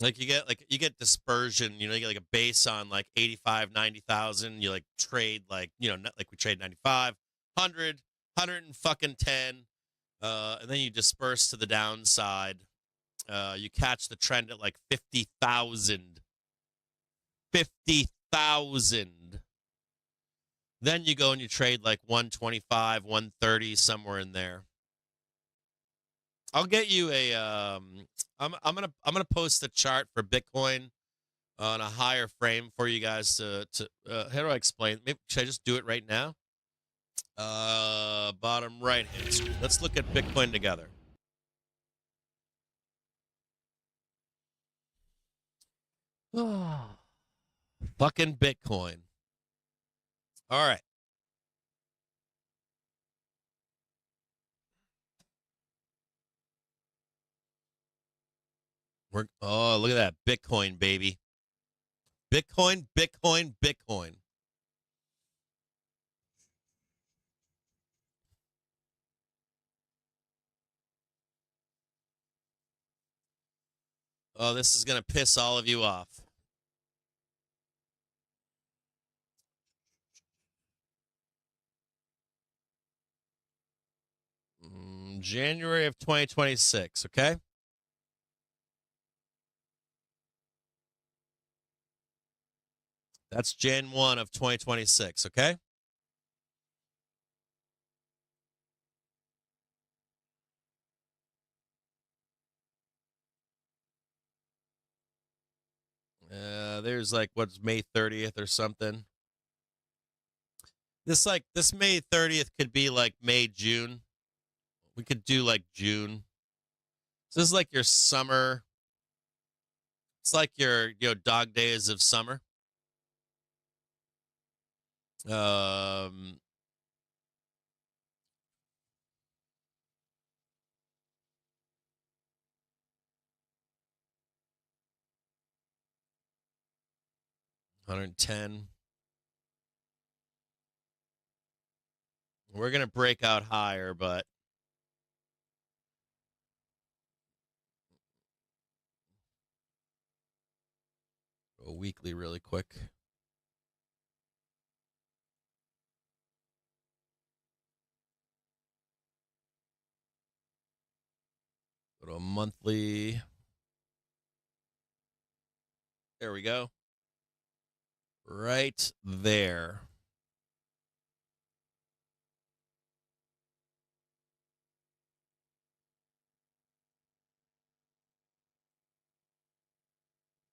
Like you get dispersion, you get like a base on like 85, 90,000. You like trade like, like we trade 95, 100, 100 and fucking 10. And then you disperse to the downside. You catch the trend at like 50,000. 50,000. Then you go and you trade like 125, 130, somewhere in there. I'll get you a I'm gonna post a chart for Bitcoin on a higher frame for you guys to how do I explain? Maybe should I just do it right now? Bottom right hand screen. Let's look at Bitcoin together. Fucking Bitcoin. All right. Look at that. Bitcoin, baby. Bitcoin, Bitcoin, Bitcoin. Oh, this is going to piss all of you off. January of 2026, okay? That's Jan 1 of 2026, okay? There's like what's May 30th or something. This May 30th could be like May, June. We could do like June. So this is like your summer. It's like your dog days of summer. 110. We're gonna break out higher, but go weekly really quick. Go to a monthly. There we go. Right there.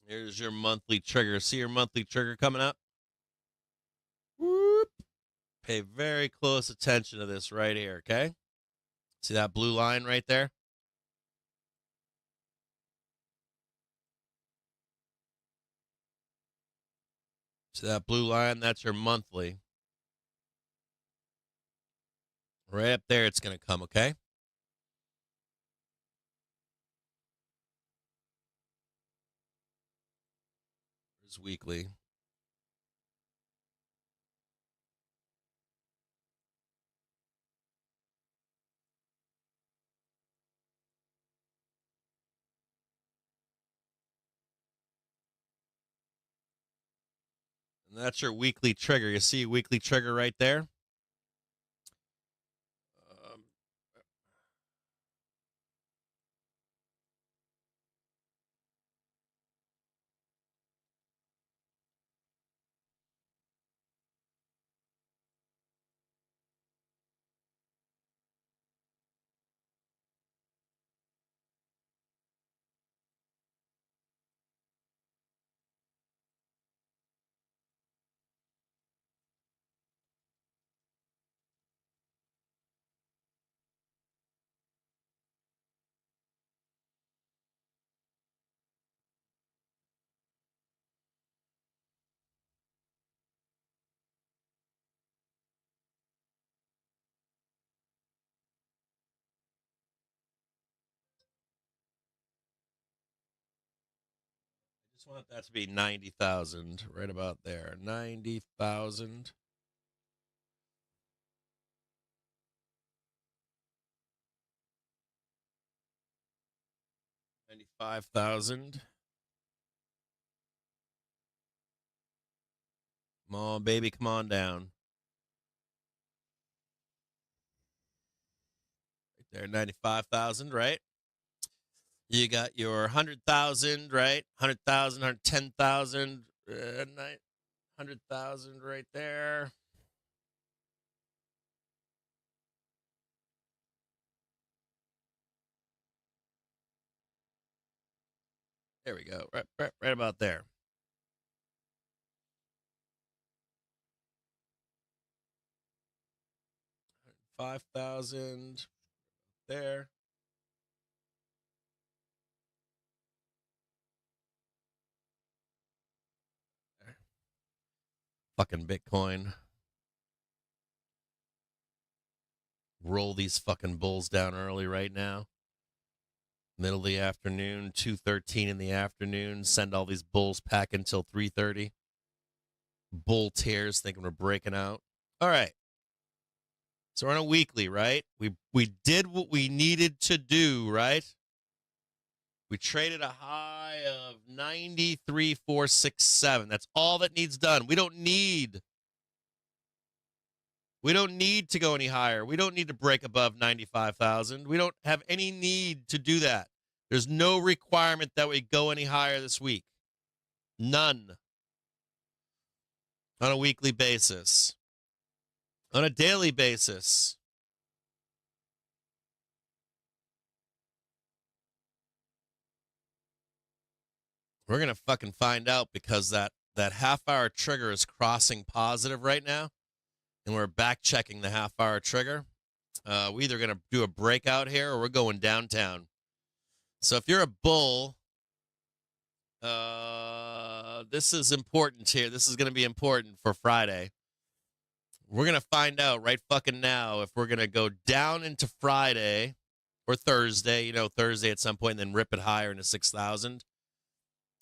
Here's your monthly trigger. See your monthly trigger coming up? Whoop. Pay very close attention to this right here, okay? See that blue line right there? See that blue line? That's your monthly. Right up there it's going to come, okay? Here's weekly. And that's your weekly trigger. You see weekly trigger right there? I just want that to be 90,000, right about there. 90,000. 95,000. Come on, baby, come on down. Right there, 95,000, right? You got your 100,000, right? 100,000, 110,000, 100,000 right there. There we go. Right about there. 5,000 there. There. Fucking Bitcoin. Roll these fucking bulls down early right now. Middle of the afternoon, 2:13 in the afternoon. Send all these bulls pack until 3:30. Bull tears thinking we're breaking out. All right. So we're on a weekly, right? We did what we needed to do, right? We traded a high of 93,467. That's all that needs done. We don't need to go any higher. We don't need to break above 95,000. We don't have any need to do that. There's no requirement that we go any higher this week. None. On a weekly basis. On a daily basis. We're going to fucking find out because that half-hour trigger is crossing positive right now, and we're back-checking the half-hour trigger. We're either going to do a breakout here or we're going downtown. So if you're a bull, this is important here. This is going to be important for Friday. We're going to find out right fucking now if we're going to go down into Friday or Thursday, Thursday at some point, and then rip it higher into 6,000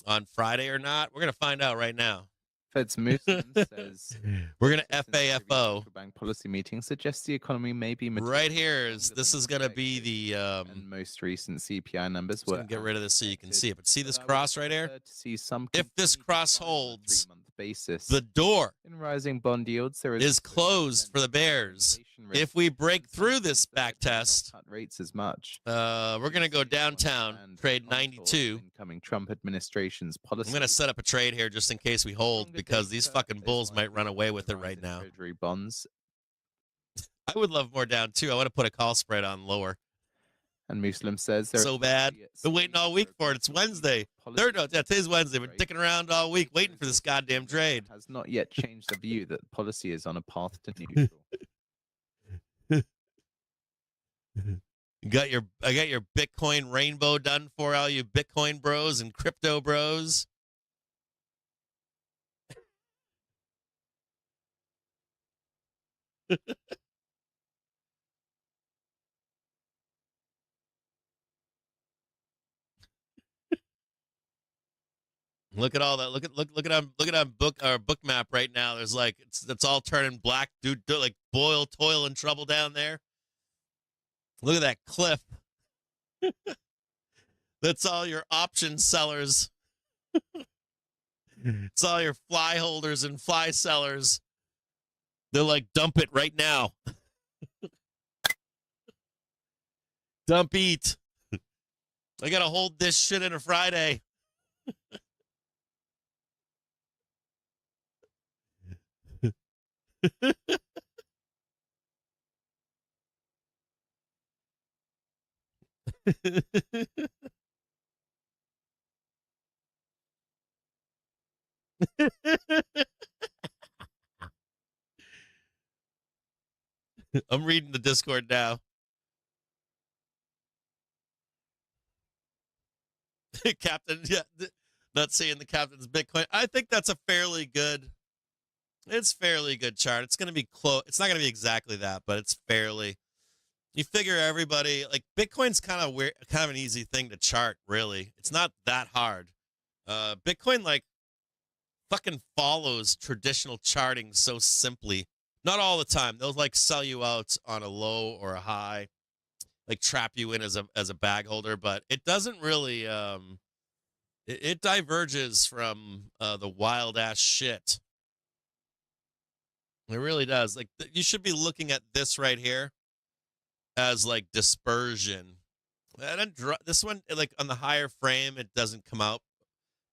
on Friday or not. We're going to find out right now. Tsms says we're going to since the FAFO. central bank policy meeting suggests the economy may be Right here is this is going to be the and most recent CPI numbers I'm were going to get rid of this so you can see it. But see this but I would cross right here? prefer to see some If this continued cross decline on a holds, 3-month basis. The door In rising bond yields, there is also closed for the potential bears. inflation risk, If we break and through some this concerns back may not test, cut rates as much. we're going to go Easy to downtown, understand trade the contours of 92. incoming Trump administration's I'm going to policies. set up a trade here just in case we hold, Stronger because these data fucking is bulls might likely run to away lead with to it rise right in now. Treasury bonds I would love more down too. I want to put a call spread on lower. and Muslim says there So is bad. likely at Been waiting stake all for week a for it. It's gradual easing Wednesday. of Third, policy yeah, today's Wednesday. Been rate. dicking around all week Data waiting is for this also goddamn showing that trade. has not yet changed the view that policy is on a path to neutral. I got your Bitcoin rainbow done for all you Bitcoin bros and crypto bros. Look at all that. Look at our book map right now. There's like it's all turning black, dude. Like boil, toil, and trouble down there. Look at that cliff. That's all your option sellers. It's all your fly holders and fly sellers. They're like, dump it right now. Dump eat. I gotta hold this shit in a Friday. I'm reading the Discord now. Captain, yeah, not seeing the captain's Bitcoin. I think that's a fairly good. It's fairly good chart. It's going to be close. It's not going to be exactly that, but it's fairly. You figure everybody like Bitcoin's kind of weird, kind of an easy thing to chart. Really, it's not that hard. Bitcoin like fucking follows traditional charting so simply. Not all the time. They'll like sell you out on a low or a high, like trap you in as a bag holder, but it doesn't really. It diverges from the wild ass shit. It really does. Like you should be looking at this right here as like dispersion. This one, like on the higher frame, it doesn't come out.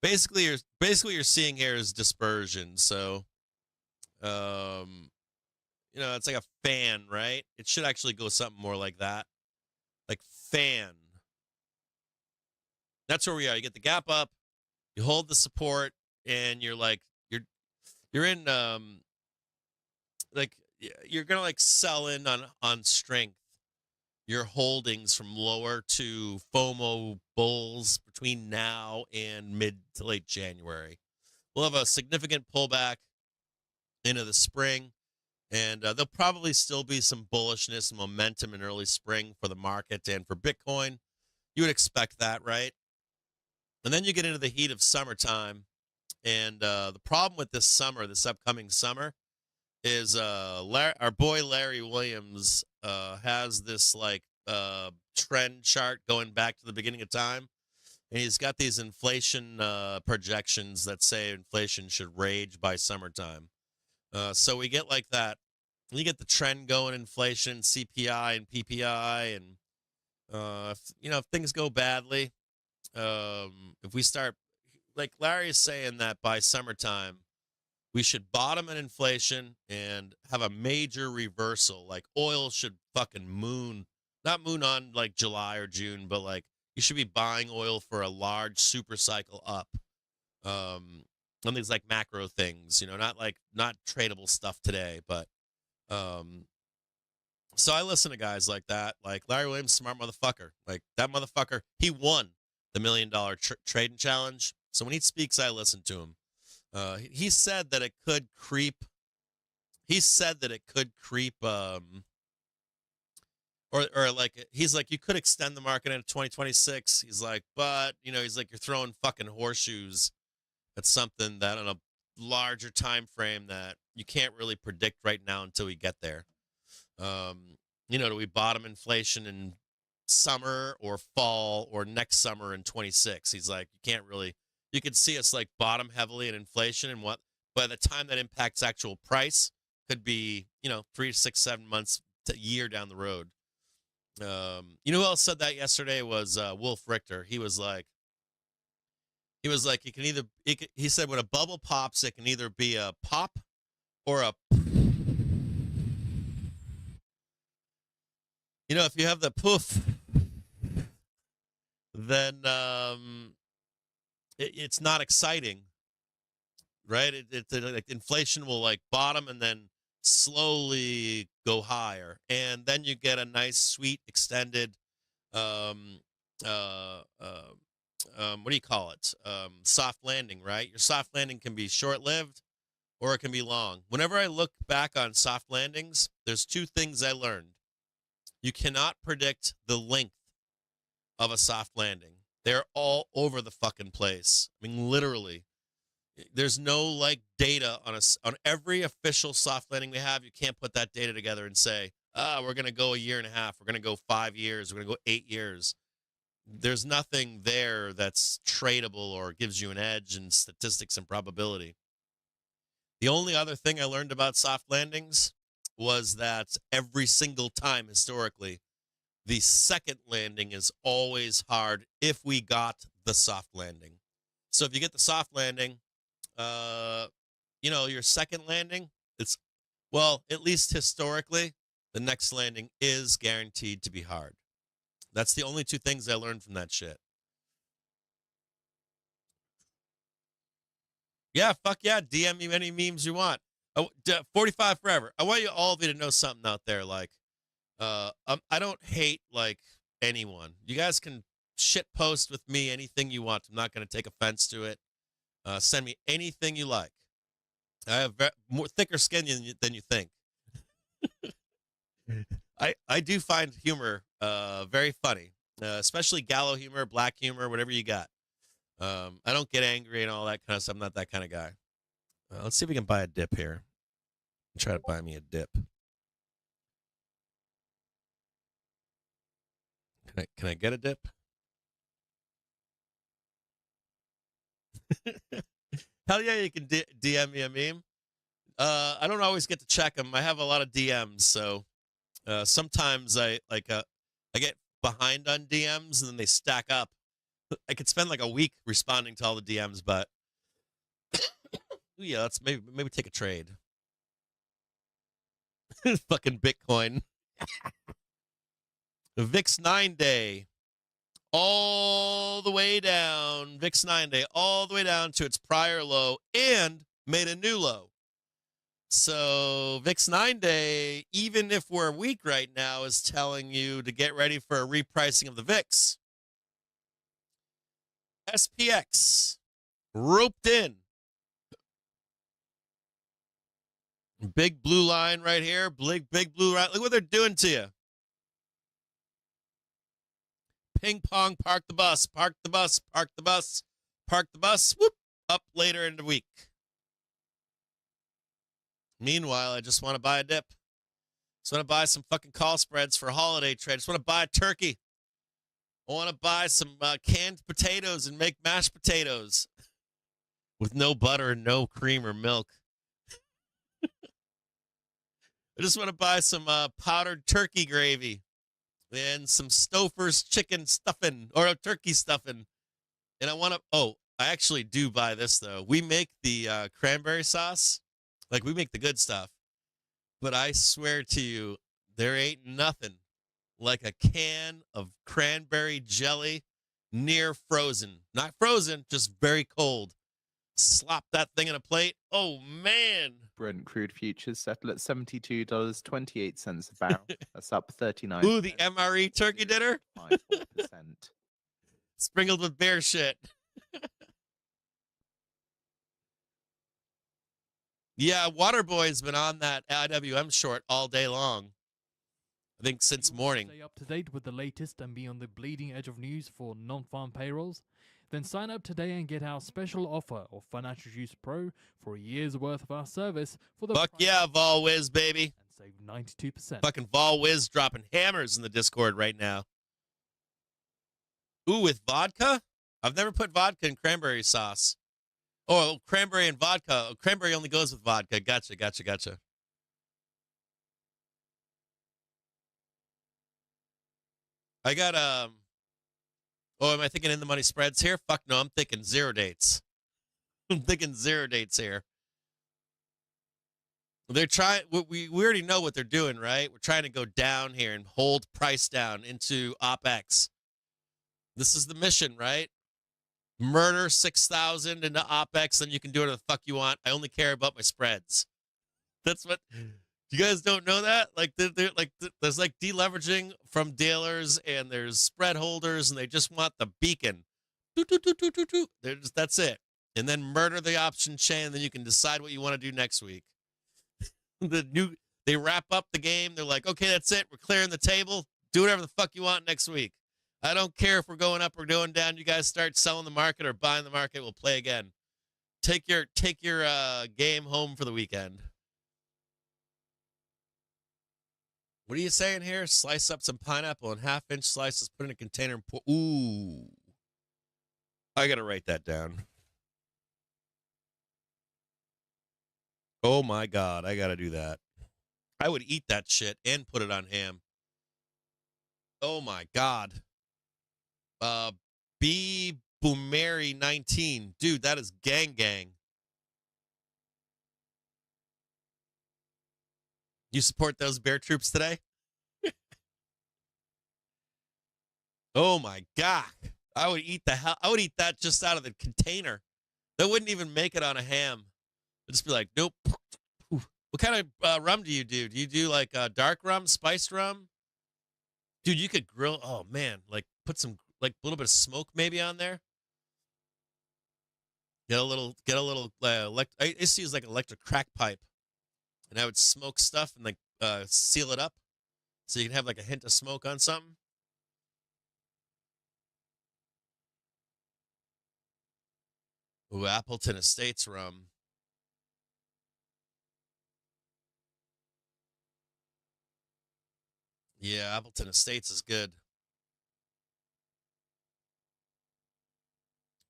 Basically, you're seeing here is dispersion. So, it's like a fan, right? It should actually go something more like that, like fan. That's where we are. You get the gap up, you hold the support, and you're in like you're gonna like sell in on strength your holdings from lower to FOMO bulls between now and mid to late January. We'll have a significant pullback into the spring, and there'll probably still be some bullishness and momentum in early spring for the market and for Bitcoin. You would expect that, right? And then you get into the heat of summertime, and the problem with this upcoming summer, is our boy Larry Williams has this like trend chart going back to the beginning of time, and he's got these inflation projections that say inflation should rage by summertime. So we get like that. You get the trend going, inflation, CPI and PPI, and if things go badly, if we start like Larry is saying that by summertime we should bottom in inflation and have a major reversal. Like oil should fucking not moon on like July or June, but like you should be buying oil for a large super cycle up. On these like macro things, not tradable stuff today, but so I listen to guys like that, like Larry Williams, smart motherfucker. Like that motherfucker, he won the $1 million trading challenge. So when he speaks, I listen to him. He said that it could creep. He said that it could creep, or like he's like you could extend the market into 2026. He's like, but he's like you're throwing fucking horseshoes at something that on a larger time frame that you can't really predict right now until we get there. Do we bottom inflation in summer or fall or next summer in 26? He's like, you can't really. You could see us like bottom heavily in inflation and by the time that impacts actual price, could be 3 to 6, 7 months to a year down the road. You know who else said that yesterday was Wolf Richter. He was like, it can either, he said when a bubble pops, it can either be a pop or a, if you have the poof, then it's not exciting, right? It's like inflation will like bottom and then slowly go higher, and then you get a nice, sweet, extended, what do you call it? Soft landing, right? Your soft landing can be short-lived or it can be long. Whenever I look back on soft landings, there's two things I learned. You cannot predict the length of a soft landing. They're all over the fucking place. I mean, literally. There's no like data on every official soft landing we have. You can't put that data together and say, we're going to go a year and a half. We're going to go 5 years. We're going to go 8 years. There's nothing there that's tradable or gives you an edge in statistics and probability. The only other thing I learned about soft landings was that every single time historically, the second landing is always hard if we got the soft landing. So if you get the soft landing, your second landing, at least historically, the next landing is guaranteed to be hard. That's the only two things I learned from that shit. Yeah, fuck yeah. DM me any memes you want. 45 forever. I want all of you to know something out there. Like, I don't hate like anyone. You guys can shit post with me anything you want. I'm not going to take offense to it. Send me anything you like. I have more thicker skin than you think. I do find humor very funny, especially gallow humor, black humor, whatever you got. I don't get angry and all that kind of stuff. I'm not that kind of guy. Let's see if we can buy a dip here. Try to buy me a dip. Can I get a dip? Hell yeah, you can DM me a meme. I don't always get to check them. I have a lot of DMs, so sometimes I get behind on DMs and then they stack up. I could spend like a week responding to all the DMs, but yeah, let's maybe take a trade. Fucking Bitcoin. The VIX 9 day. All the way down, VIX 9 day, all the way down to its prior low and made a new low. So VIX 9 day, even if we're weak right now, is telling you to get ready for a repricing of the VIX. SPX, roped in. Big blue line right here, big blue line. Look what they're doing to you. Ping pong, park the bus, park the bus, park the bus, park the bus, whoop, up later in the week. Meanwhile, I just want to buy a dip. Just want to buy some fucking call spreads for a holiday trade. Just want to buy a turkey. I want to buy some canned potatoes and make mashed potatoes with no butter and no cream or milk. I just want to buy some powdered turkey gravy and some Stouffer's chicken stuffing or turkey stuffing. And I actually do buy this though. We make the cranberry sauce. Like we make the good stuff. But I swear to you, there ain't nothing like a can of cranberry jelly near frozen. Not frozen, just very cold. Slop that thing in a plate. Oh, man. Brent crude futures settle at $72.28 a barrel. That's up 39. Ooh, the MRE turkey dinner? 54%. Sprinkled with bear shit. Yeah, Waterboy's been on that IWM short all day long. I think since You want to morning. Stay up to date with the latest and be on the bleeding edge of news for non-farm payrolls? Then sign up today and get our special offer of Financial Juice Pro for a year's worth of our service for the Fuck price yeah, VolWiz, baby. and save 92%. Fucking VolWiz dropping hammers in the Discord right now. Ooh, with vodka? I've never put vodka in cranberry sauce. Oh, cranberry and vodka. Oh, cranberry only goes with vodka. Gotcha. I got Oh, am I thinking in the money spreads here? Fuck no, I'm thinking zero dates. I'm thinking zero dates here. They're trying. We already know what they're doing, right? We're trying to go down here and hold price down into OpX. This is the mission, right? Murder 6,000 into OpX, then you can do whatever the fuck you want. I only care about my spreads. That's what. You guys don't know that? Like, there's like deleveraging from dealers, and there's spread holders, and they just want the beacon. That's it. And then murder the option chain, and then you can decide what you want to do next week. They wrap up the game. They're like, okay, that's it. We're clearing the table. Do whatever the fuck you want next week. I don't care if we're going up or going down. You guys start selling the market or buying the market. We'll play again. Take your game home for the weekend. What are you saying here? Slice up some pineapple in half-inch slices, put in a container, and pour. Ooh. I got to write that down. Oh, my God. I got to do that. I would eat that shit and put it on ham. Oh, my God. B. Boomeri 19. Dude, that is gang. You support those bear troops today? Oh, my God. I would eat that just out of the container. That wouldn't even make it on a ham. I'd just be like, nope. What kind of rum do you do? Do you do like dark rum, spiced rum? Dude, you could grill. Oh, man. Like put some, like a little bit of smoke maybe on there. Get a little, I used to use like an electric crack pipe. And I would smoke stuff and like seal it up. So you can have like a hint of smoke on something. Ooh, Appleton Estates rum. Yeah, Appleton Estates is good.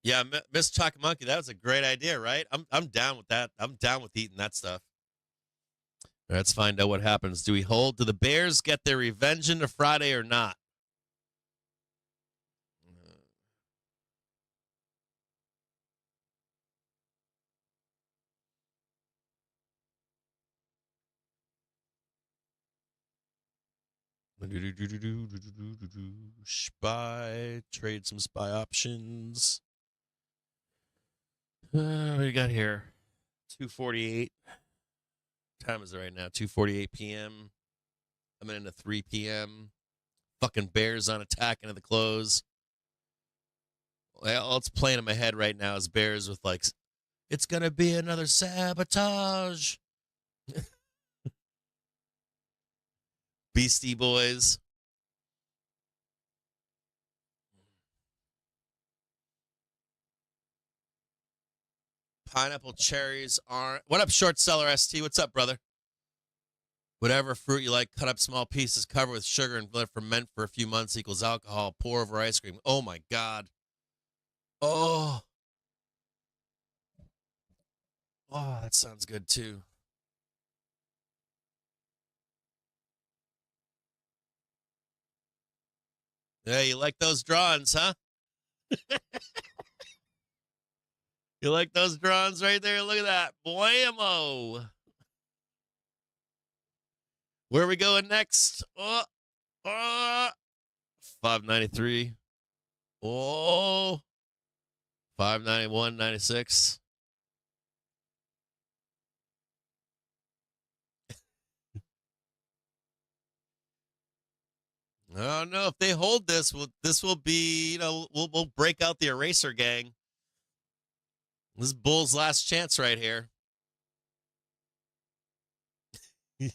Yeah, Miss Chocolate Monkey, that was a great idea, right? I'm down with that. I'm down with eating that stuff. Let's find out what happens. Do we hold? Do the Bears get their revenge into Friday or not? Spy, trade some spy options. What do you got here? 2:48. Time is it right now? 2:48 p.m. Coming into 3 p.m. Fucking Bears on attack into the close. All it's playing in my head right now is Bears with like, it's gonna be another sabotage. Beastie Boys. Pineapple, cherries, orange. What up, short seller ST? What's up, brother? Whatever fruit you like, cut up small pieces, cover with sugar, and let it ferment for a few months equals alcohol. Pour over ice cream. Oh, my God. Oh. Oh, that sounds good, too. Yeah, you like those drawings, huh? You like those drawings right there? Look at that. Blammo. Where are we going next? 593. Oh. 591.96. I don't know if they hold this. This will be, we'll break out the eraser gang. This is Bull's last chance right here. I'm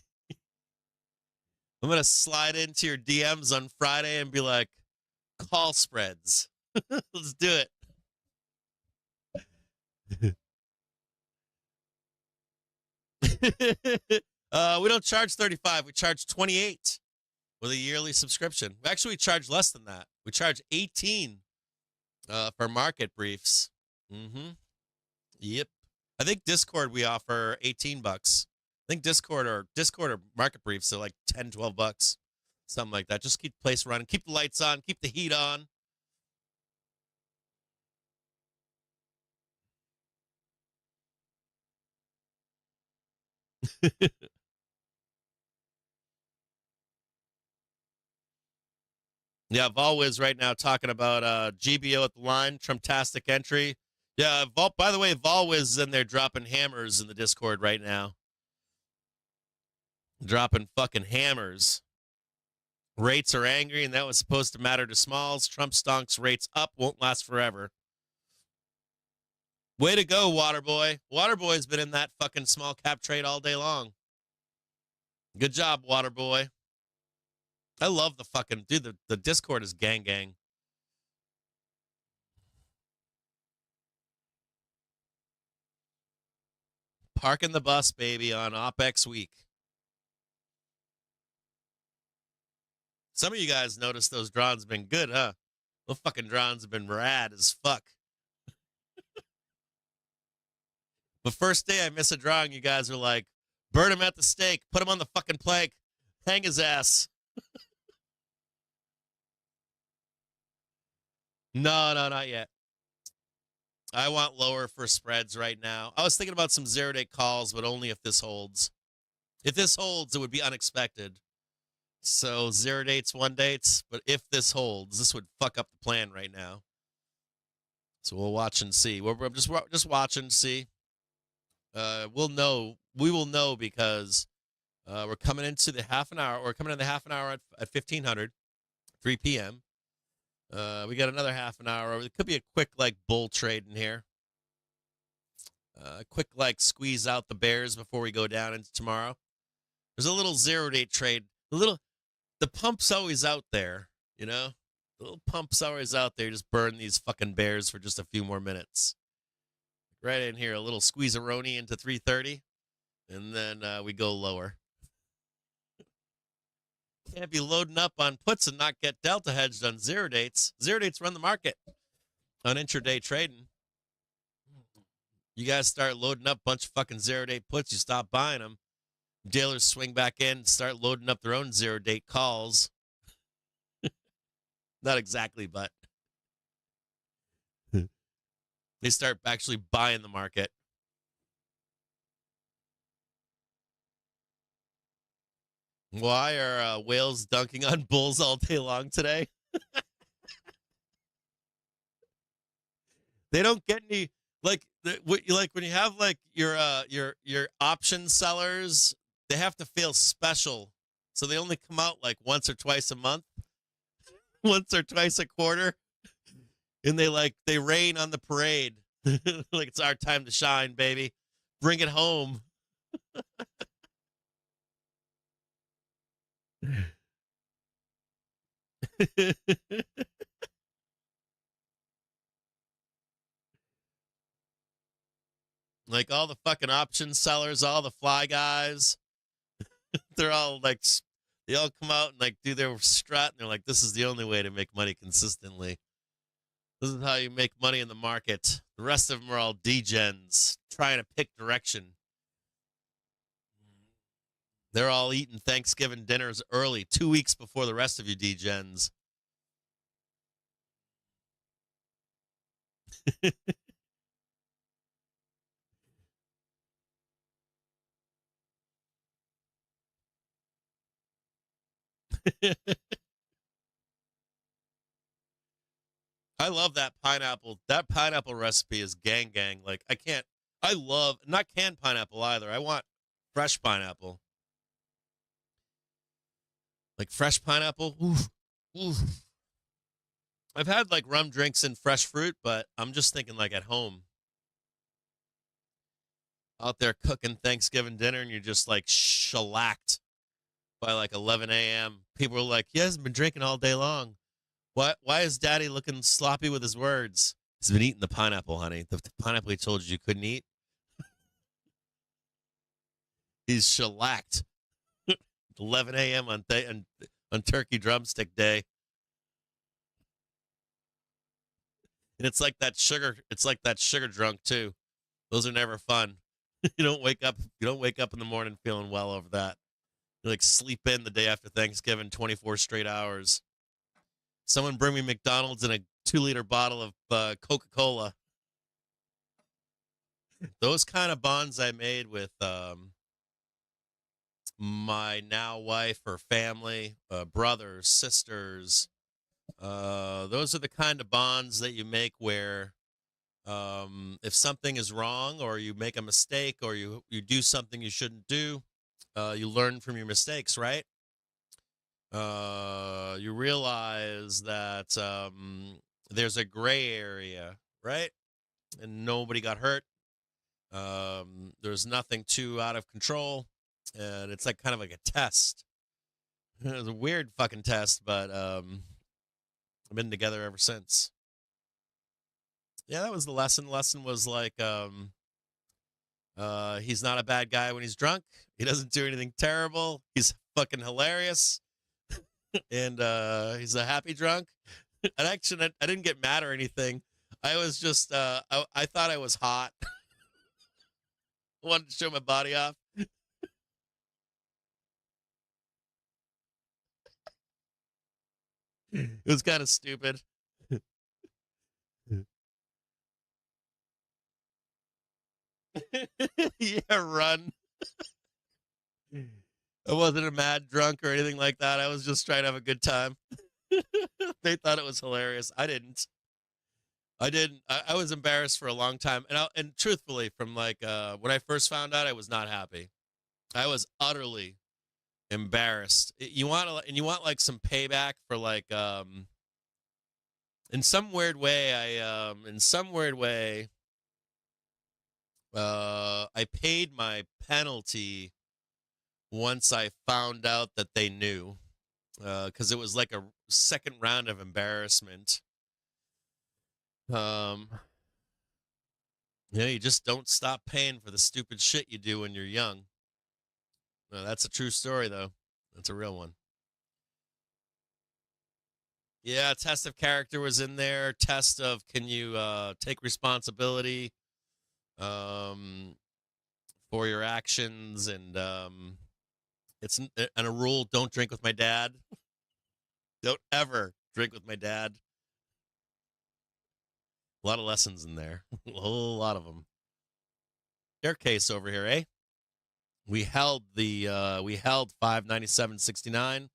going to slide into your DMs on Friday and be like, call spreads. Let's do it. We don't charge 35. We charge 28 with a yearly subscription. Actually, we charge less than that. We charge 18 for market briefs. Yep. I think Discord we offer $18. I think Discord or Market Briefs are like $10, $12, something like that. Just keep the place running, keep the lights on, keep the heat on. Yeah, Volwiz right now talking about GBO at the line, Trumptastic entry. Yeah, by the way, Volwiz is in there dropping hammers in the Discord right now. Dropping fucking hammers. Rates are angry, and that was supposed to matter to smalls. Trump stonks rates up, won't last forever. Way to go, Waterboy. Waterboy's been in that fucking small cap trade all day long. Good job, Waterboy. I love the fucking dude. The Discord is gang. Parking the bus, baby, on OPEX week. Some of you guys noticed those drawings have been good, huh? Those fucking drawings have been rad as fuck. The first day I miss a drawing, you guys are like, burn him at the stake, put him on the fucking plank, hang his ass. No, not yet. I want lower for spreads right now. I was thinking about some 0-date calls, but only if this holds. If this holds, it would be unexpected. So 0-dates, 1-dates, but if this holds, this would fuck up the plan right now. So we'll watch and see. We're just watch and see. We'll know. We will know because we're coming into the half an hour. We're coming in the half an hour at 1500, 3 p.m. We got another half an hour. It could be a quick like bull trade in here. Quick like squeeze out the bears before we go down into tomorrow. There's a little 0-date trade. The pump's always out there, you know? The little pump's always out there. Just burn these fucking bears for just a few more minutes. Right in here, a little squeeze-a-roni into 330, and then we go lower. Can't be loading up on puts and not get delta hedged on 0-dates. 0-dates run the market on intraday trading. You guys start loading up a bunch of fucking 0-date puts, you stop buying them. Dealers swing back in, start loading up their own 0-date calls. Not exactly, but they start actually buying the market. Why are whales dunking on bulls all day long today? They don't get any like when you have like your option sellers, they have to feel special, so they only come out like once or twice a month, once or twice a quarter, and they rain on the parade. Like it's our time to shine, baby. Bring it home. Like all the fucking option sellers, all the fly guys, they're all like, they all come out and like do their strut, and they're like, this is the only way to make money consistently. This is how you make money in the market. The rest of them are all degens trying to pick direction. They're all eating Thanksgiving dinners early, 2 weeks before the rest of you degens. I love that pineapple. That pineapple recipe is gang. Like I love not canned pineapple either. I want fresh pineapple. Like fresh pineapple. Oof. Oof. I've had like rum drinks and fresh fruit, but I'm just thinking like at home. Out there cooking Thanksgiving dinner and you're just like shellacked by like 11 a.m. People are like, he hasn't been drinking all day long. Why is daddy looking sloppy with his words? He's been eating the pineapple, honey. The pineapple he told you couldn't eat. He's shellacked. 11 a.m. on Turkey Drumstick Day. And it's like that sugar drunk too. Those are never fun. You don't wake up in the morning feeling well over that. You like sleep in the day after Thanksgiving 24 straight hours. Someone bring me McDonald's and a 2-liter bottle of Coca-Cola. Those kind of bonds I made with my now wife or family, brothers, sisters. Those are the kind of bonds that you make where if something is wrong or you make a mistake or you do something you shouldn't do, you learn from your mistakes, right? You realize that there's a gray area, right? And nobody got hurt. There's nothing too out of control. And it's like kind of like a test. It was a weird fucking test, but I've been together ever since. Yeah, that was the lesson. The lesson was like he's not a bad guy when he's drunk. He doesn't do anything terrible. He's fucking hilarious. And he's a happy drunk. And actually, I didn't get mad or anything. I was just, I thought I was hot. I wanted to show my body off. It was kind of stupid. Yeah, run. I wasn't a mad drunk or anything like that. I was just trying to have a good time. They thought it was hilarious. I didn't. I was embarrassed for a long time, and truthfully, from like when I first found out, I was not happy. I was utterly embarrassed. You want like some payback for like in some weird way. I paid my penalty once I found out that they knew, because it was like a second round of embarrassment. Yeah, you just don't stop paying for the stupid shit you do when you're young. That's a true story, though. That's a real one. Yeah, test of character was in there. Test of can you take responsibility for your actions, and it's and a rule: don't drink with my dad. Don't ever drink with my dad. A lot of lessons in there. A whole lot of them. Staircase over here, eh? We held 597.69.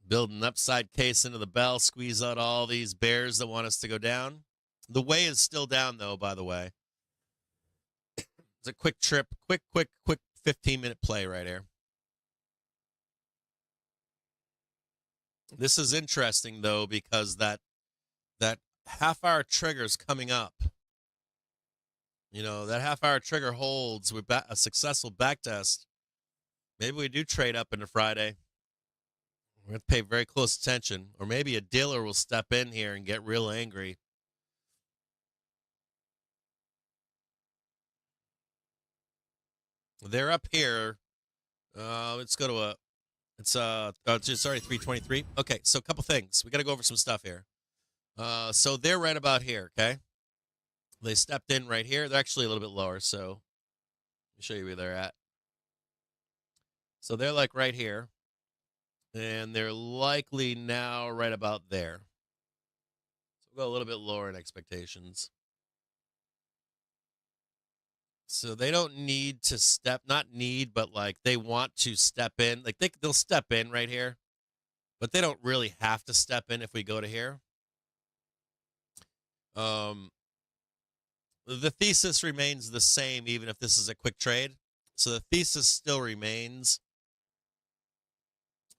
Build an upside case into the bell, squeeze out all these bears that want us to go down. The way is still down, though, by the way. It's a quick trip, quick 15-minute play right here. This is interesting, though, because that half-hour trigger is coming up. You know, that half-hour trigger holds with a successful backtest. Maybe we do trade up into Friday. We're going to pay very close attention. Or maybe a dealer will step in here and get real angry. They're up here. Let's go to it's already 323. Okay, so a couple things. We got to go over some stuff here. So they're right about here, okay? They stepped in right here. They're actually a little bit lower, so let me show you where they're at. So they're like right here. And they're likely now right about there. So we'll go a little bit lower in expectations. So they don't need to not need, but like they want to step in. Like they'll step in right here, but they don't really have to step in if we go to here. The thesis remains the same, even if this is a quick trade. So the thesis still remains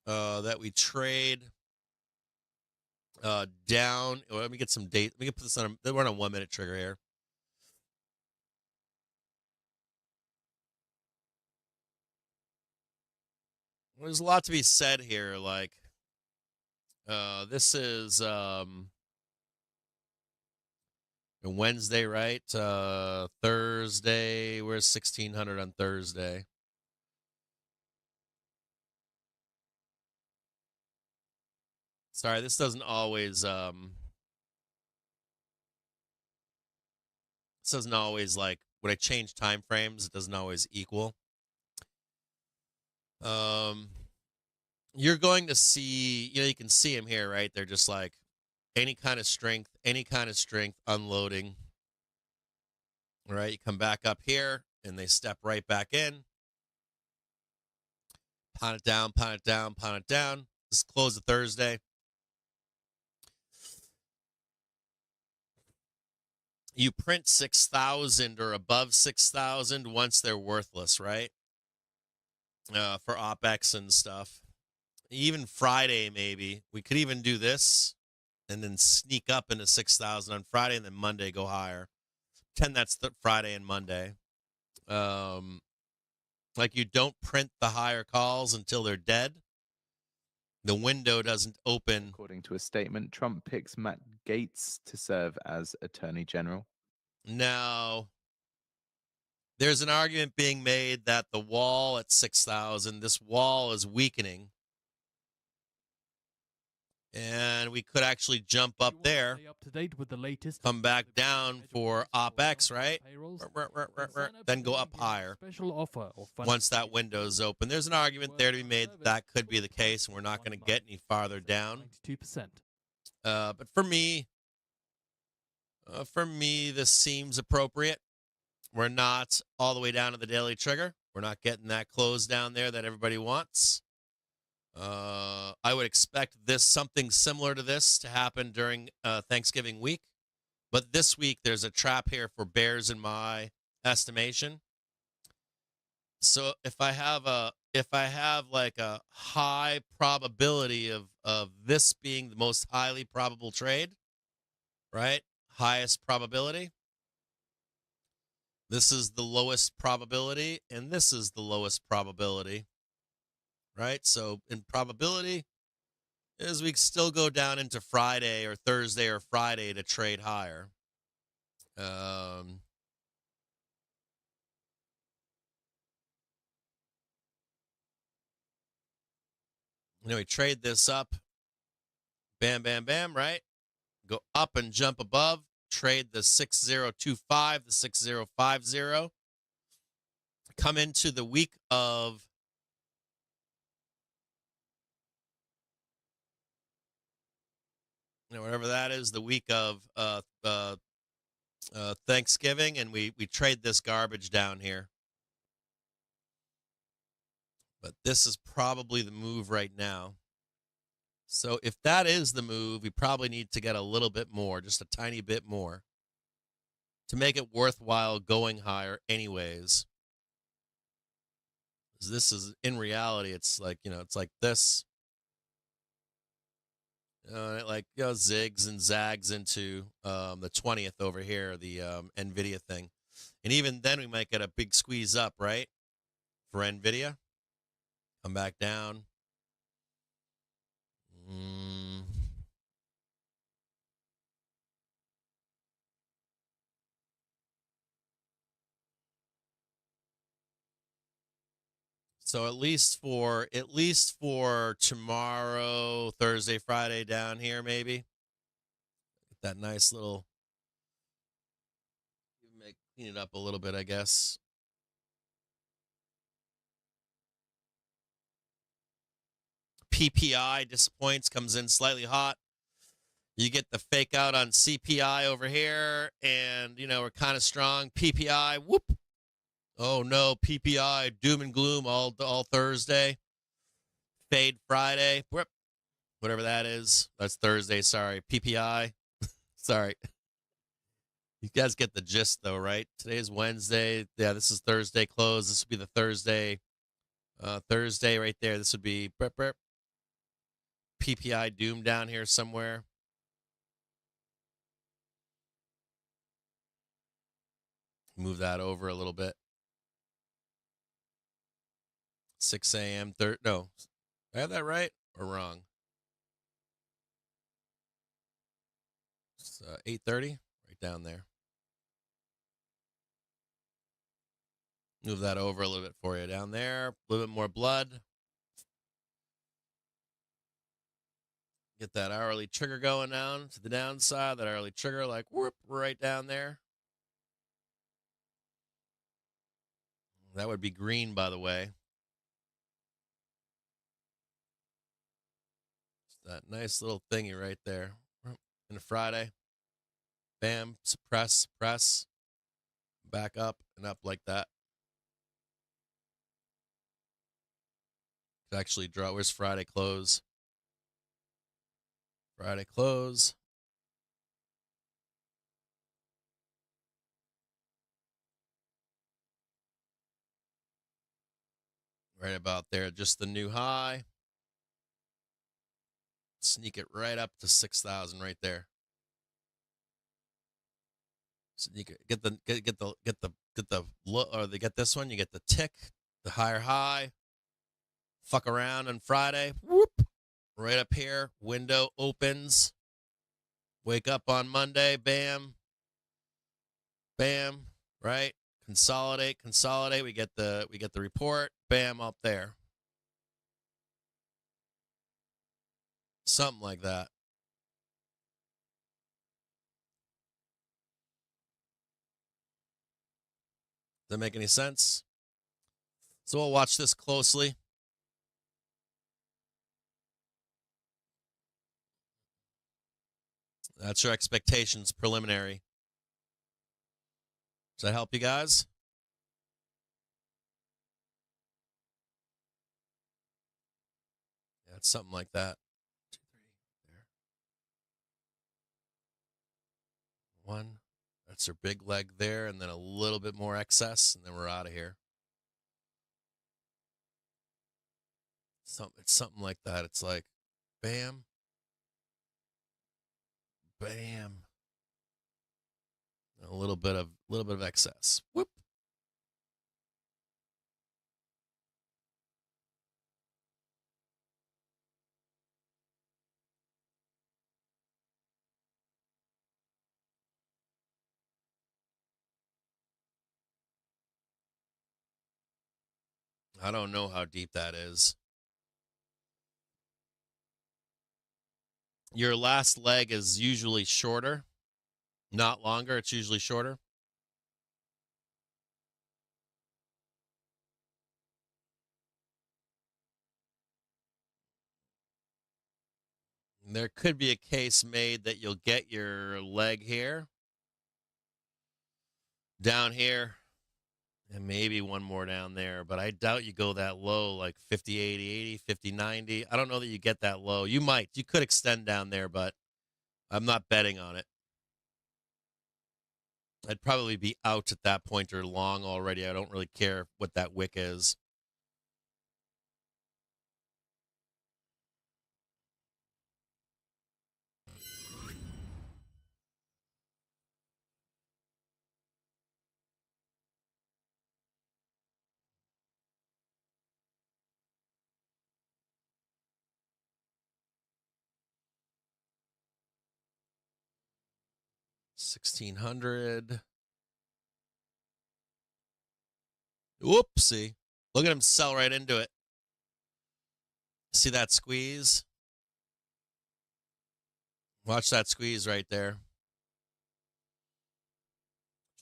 that we trade down. Well, let me get some date. Let me put this on. We're on a 1-minute trigger here. There's a lot to be said here. Like, this is Wednesday, right? Thursday. Where's 1600 on Thursday? Sorry, this doesn't always This doesn't always, like, when I change time frames, it doesn't always equal. You're going to see, you can see them here, right? They're just like any kind of strength unloading. All right, you come back up here, and they step right back in. Pound it down, pound it down, pound it down. This is close of Thursday. You print 6,000 or above 6,000 once they're worthless, right? For OPEX and stuff. Even Friday, maybe. We could even do this and then sneak up into 6,000 on Friday and then Monday go higher. Pretend that's Friday and Monday. Like you don't print the higher calls until they're dead. The window doesn't open. According to a statement, Trump picks Matt Gaetz to serve as Attorney General. Now, there's an argument being made that the wall at 6,000, this wall is weakening. And we could actually jump up there, Up to date with the latest, come back down for OPEX, right? Then go up higher special offer once that window's open. There's an argument there to be made that could be the case, and we're not going to get any farther down. 92%. But for me, this seems appropriate. We're not all the way down to the daily trigger. We're not getting that close down there that everybody wants. I would expect something similar to this to happen during Thanksgiving week. But this week, there's a trap here for bears in my estimation. So if I have like a high probability of this being the most highly probable trade, right? Highest probability. This is the lowest probability, and this is the lowest probability. Right? So in probability is we still go down into Friday or Thursday or Friday to trade higher. We trade this up. Bam, bam, bam, right? Go up and jump above. Trade the 6025, the 6050. Come into the week of whatever that is, the week of Thanksgiving, and we trade this garbage down here. But this is probably the move right now. So if that is the move, we probably need to get a little bit more, just a tiny bit more, to make it worthwhile going higher anyways. This is, in reality, it's like, it's like this. It zigs and zags into the 20th over here, the Nvda thing. And even then we might get a big squeeze up, right? For Nvda. Come back down. So at least for tomorrow, Thursday, Friday down here, maybe. Get that nice little, clean it up a little bit, I guess. PPI disappoints, comes in slightly hot. You get the fake out on CPI over here, and, we're kind of strong. PPI, whoop. Oh, no, PPI, doom and gloom all Thursday. Fade Friday, whoop. Whatever that is. That's Thursday, sorry. PPI, sorry. You guys get the gist, though, right? Today is Wednesday. Yeah, this is Thursday close. This would be the Thursday right there. This would be PPI doom down here somewhere. Move that over a little bit. 6 a.m. No, I have that right or wrong? It's 8:30, right down there. Move that over a little bit for you down there. A little bit more blood. Get that hourly trigger going down to the downside. That hourly trigger, like, whoop, right down there. That would be green, by the way. It's that nice little thingy right there. And a Friday. Bam, suppress, press. Back up and up like that. Actually draw. Where's Friday close? Friday close. Right about there. Just the new high. Sneak it right up to 6,000 right there. Sneak it. Get this one. You get the tick, the higher high. Fuck around on Friday. Whoop. Right up here. Window opens. Wake up on Monday. Bam. Bam. Right. Consolidate. We get the report. Bam, up there. Something like that. Does that make any sense? So we'll watch this closely. That's your expectations preliminary. Does that help you guys? Yeah, it's something like that. 2, 3, there. 1. That's their big leg there, and then a little bit more excess, and then we're out of here. It's something like that. It's like, bam, bam, a little bit of excess. Whoop. I don't know how deep that is. Your last leg is usually shorter, not longer. It's usually shorter. There could be a case made that you'll get your leg here, down here, and maybe one more down there. But I doubt you go that low, like 50, 80, 80, 50, 90. I don't know that you get that low. You might. You could extend down there, but I'm not betting on it. I'd probably be out at that point or long already. I don't really care what that wick is. $1,600. Whoopsie. Look at him sell right into it. See that squeeze? Watch that squeeze right there.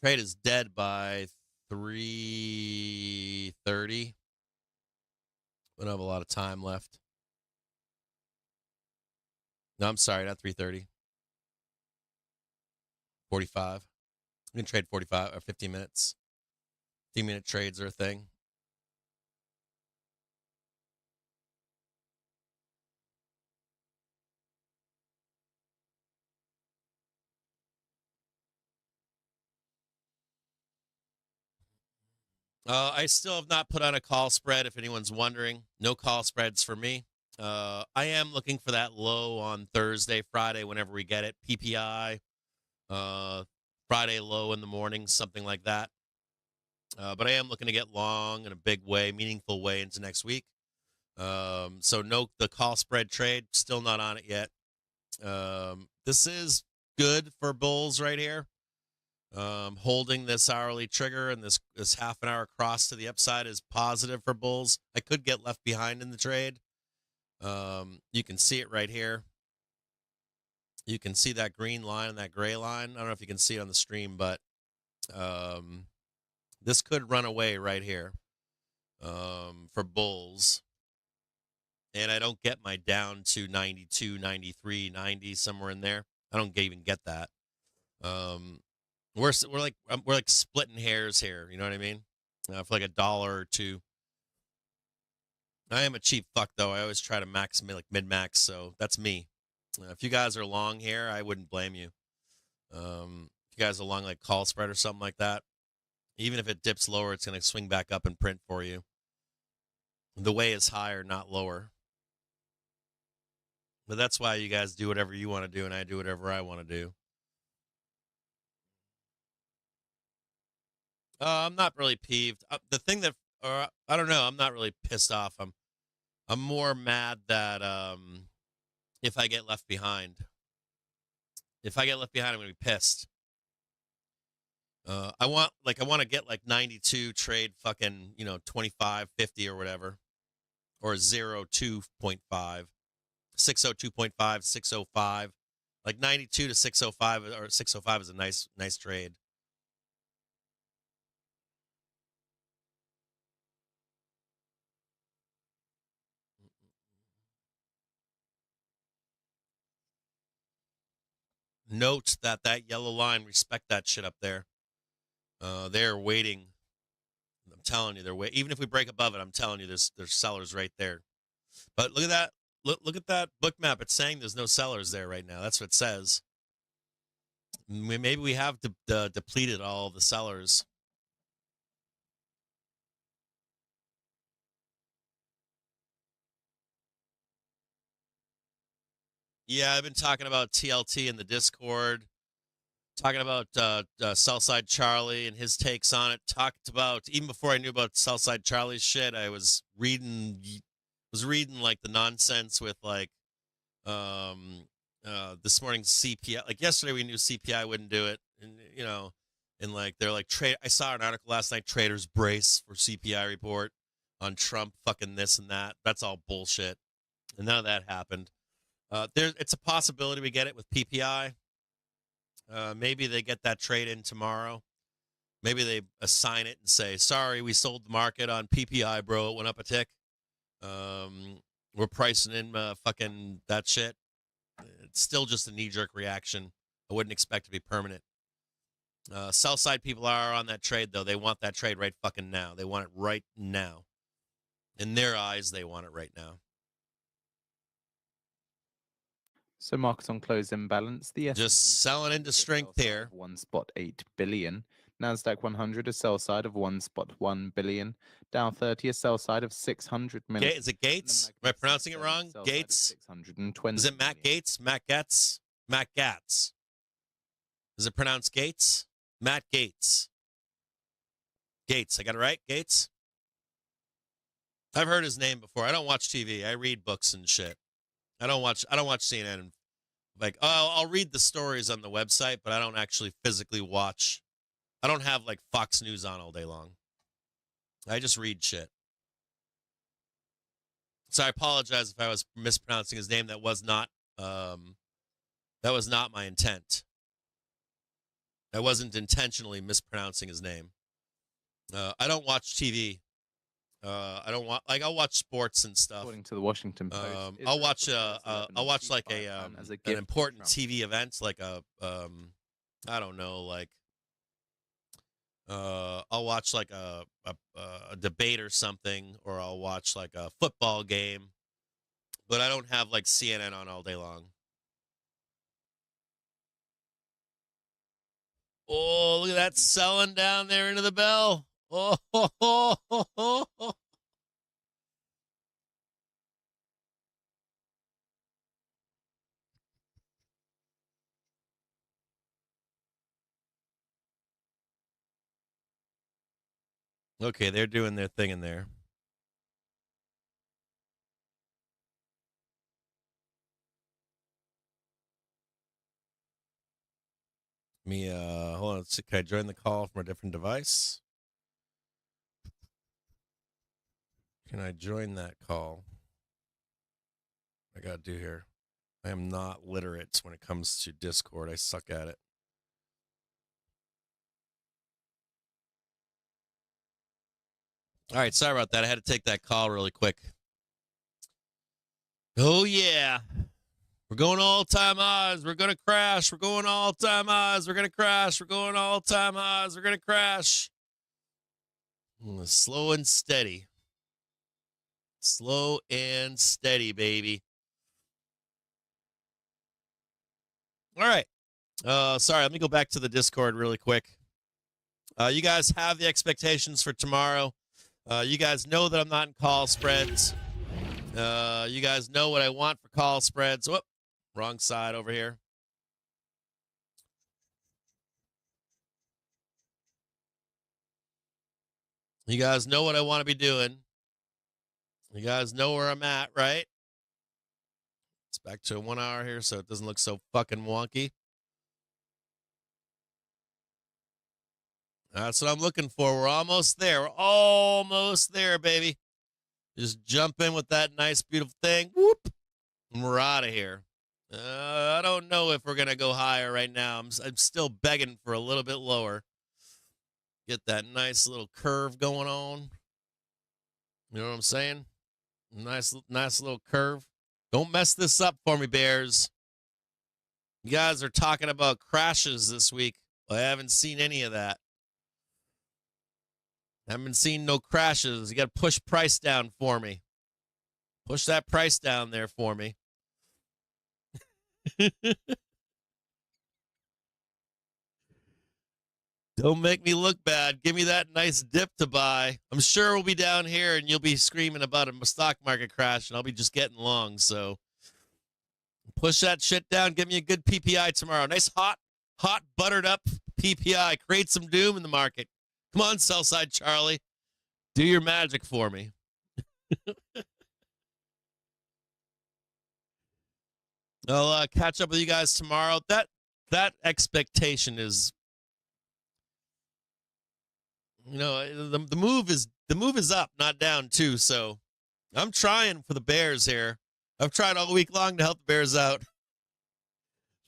Trade is dead by 3:30. We don't have a lot of time left. No, I'm sorry, not 3:30. 45. We can trade 45 or 15 minutes. 15-minute trades are a thing. I still have not put on a call spread, if anyone's wondering. No call spreads for me. I am looking for that low on Thursday, Friday, whenever we get it. PPI, Friday low in the morning, something like that. But I am looking to get long in a big way, meaningful way into next week. So no, the call spread trade, still not on it yet. This is good for bulls right here. Holding this hourly trigger and this half an hour cross to the upside is positive for bulls. I could get left behind in the trade. You can see it right here. You can see that green line and that gray line. I don't know if you can see it on the stream, but this could run away right here. for bulls. And I don't get my down to 92, 93, 90, somewhere in there. I don't even get that. We're like splitting hairs here. You know what I mean? For like $1 or $2. I am a cheap fuck though. I always try to max like mid max. So that's me. If you guys are long here, I wouldn't blame you. If you guys are long like call spread or something like that, even if it dips lower, it's going to swing back up and print for you. The way is higher, not lower. But that's why you guys do whatever you want to do, and I do whatever I want to do. I'm not really peeved. The thing that, I don't know, I'm not really pissed off. I'm more mad that if I get left behind. If I get left behind, I'm going to be pissed. I want to get like 92 trade fucking, 25, 50 or whatever. Or 2.5. 602.5, 605. Like 92 to 605 or 605 is a nice trade. Note that yellow line, respect that shit up there. They're waiting. I'm telling you, they're waiting. Even if we break above it, I'm telling you, there's sellers right there. But look at that. Look at that book map. It's saying there's no sellers there right now. That's what it says. Maybe we have depleted all the sellers. Yeah, I've been talking about TLT in the Discord. Talking about Southside Charlie and his takes on it. Talked about, even before I knew about Southside Charlie's shit, I was reading like the nonsense with like this morning's CPI. Like yesterday we knew CPI wouldn't do it, and like they're like trade. I saw an article last night, traders brace for CPI report on Trump fucking this and that. That's all bullshit, and none of that happened. It's a possibility we get it with PPI. Maybe they get that trade in tomorrow. Maybe they assign it and say, sorry, we sold the market on PPI, bro. It went up a tick. We're pricing in fucking that shit. It's still just a knee-jerk reaction. I wouldn't expect it to be permanent. Sell side people are on that trade, though. They want that trade right fucking now. They want it right now. In their eyes, they want it right now. So market on close imbalance. The Just selling into strength here. 1.8 billion. Nasdaq 100 a sell side of 1.1 billion. Dow 30 a sell side of 600 million. Is it Gates? Am I pronouncing it wrong? Gates? 620. Is it Matt Gates? Matt Gatz? Matt Gatz. Is it pronounced Gates? Matt Gates. Gates. I got it right? Gates? I've heard his name before. I don't watch TV. I read books and shit. I don't watch CNN. Like, I'll read the stories on the website, but I don't actually physically watch. I don't have like Fox News on all day long. I just read shit. So I apologize if I was mispronouncing his name. That was not my intent. I wasn't intentionally mispronouncing his name. I don't watch TV. I don't want I'll watch sports and stuff. According to the Washington Post, I'll watch like an important TV event, like I don't know, like I'll watch like a debate or something, or I'll watch like a football game, but I don't have like CNN on all day long. Oh, look at that selling down there into the bell. Oh, ho, ho, ho, ho, ho. Okay, they're doing their thing in there. Me, hold on. Let's see, can I join the call from a different device? Can I join that call? I gotta do here. I am not literate when it comes to Discord. I suck at it. All right, sorry about that. I had to take that call really quick. Oh, yeah. We're going all-time highs. We're going to crash. We're going all-time highs. We're going to crash. We're going all-time highs. We're going to crash. Slow and steady. Slow and steady, baby. All right. Sorry, let me go back to the Discord really quick. You guys have the expectations for tomorrow. You guys know that I'm not in call spreads. You guys know what I want for call spreads. Whoop, wrong side over here. You guys know what I want to be doing. You guys know where I'm at, right? It's back to 1 hour here so it doesn't look so fucking wonky. That's what I'm looking for. We're almost there. We're almost there, baby. Just jump in with that nice, beautiful thing. Whoop. And we're out of here. I don't know if we're going to go higher right now. I'm still begging for a little bit lower. Get that nice little curve going on. You know what I'm saying? Nice little curve. Don't mess this up for me, Bears. You guys are talking about crashes this week. I haven't seen any of that. Haven't seen no crashes. You got to push price down for me. Push that price down there for me. Don't make me look bad. Give me that nice dip to buy. I'm sure we'll be down here and you'll be screaming about a stock market crash and I'll be just getting long. So push that shit down. Give me a good PPI tomorrow. Nice hot, buttered up PPI. Create some doom in the market. Come on, Sell-Side Charlie. Do your magic for me. I'll catch up with you guys tomorrow. That expectation is, you know, the move is up, not down too. So I'm trying for the Bears here. I've tried all week long to help the Bears out.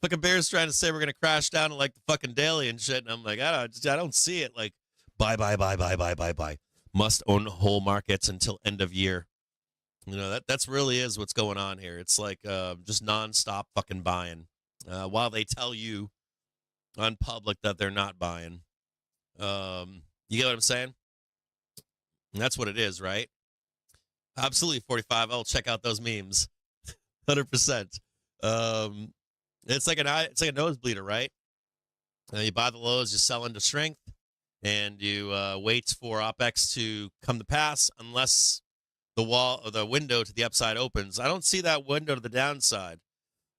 Fucking Bears trying to say we're gonna crash down to like the fucking daily and shit, and I'm like, I don't see it. Like, buy. Must own whole markets until end of year. You know, that's really is what's going on here. It's like just nonstop fucking buying, while they tell you on public that they're not buying. You get what I'm saying? And that's what it is, right? Absolutely, 45. I'll check out those memes, 100%. It's like a nosebleeder, right? You buy the lows, you sell into strength, and you wait for OPEX to come to pass, unless the wall or the window to the upside opens. I don't see that window to the downside.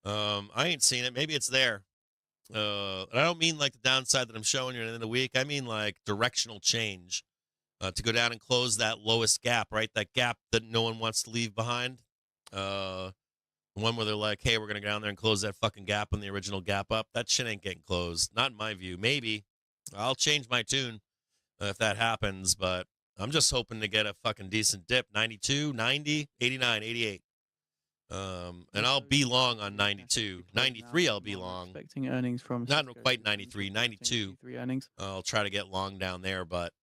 I ain't seen it. Maybe it's there. I don't mean like the downside that I'm showing you at the end of the week. I mean like directional change to go down and close that lowest gap, right? That gap that no one wants to leave behind. The one where they're like, hey, we're going to go down there and close that fucking gap on the original gap up. That shit ain't getting closed. Not in my view. Maybe. I'll change my tune if that happens, but I'm just hoping to get a fucking decent dip. 92, 90, 89, 88. And I'll be long on 92. 93 I'll be long. Expecting earnings from Not Cisco quite to 93, 92. Q3 earnings. I'll try to get long down there, but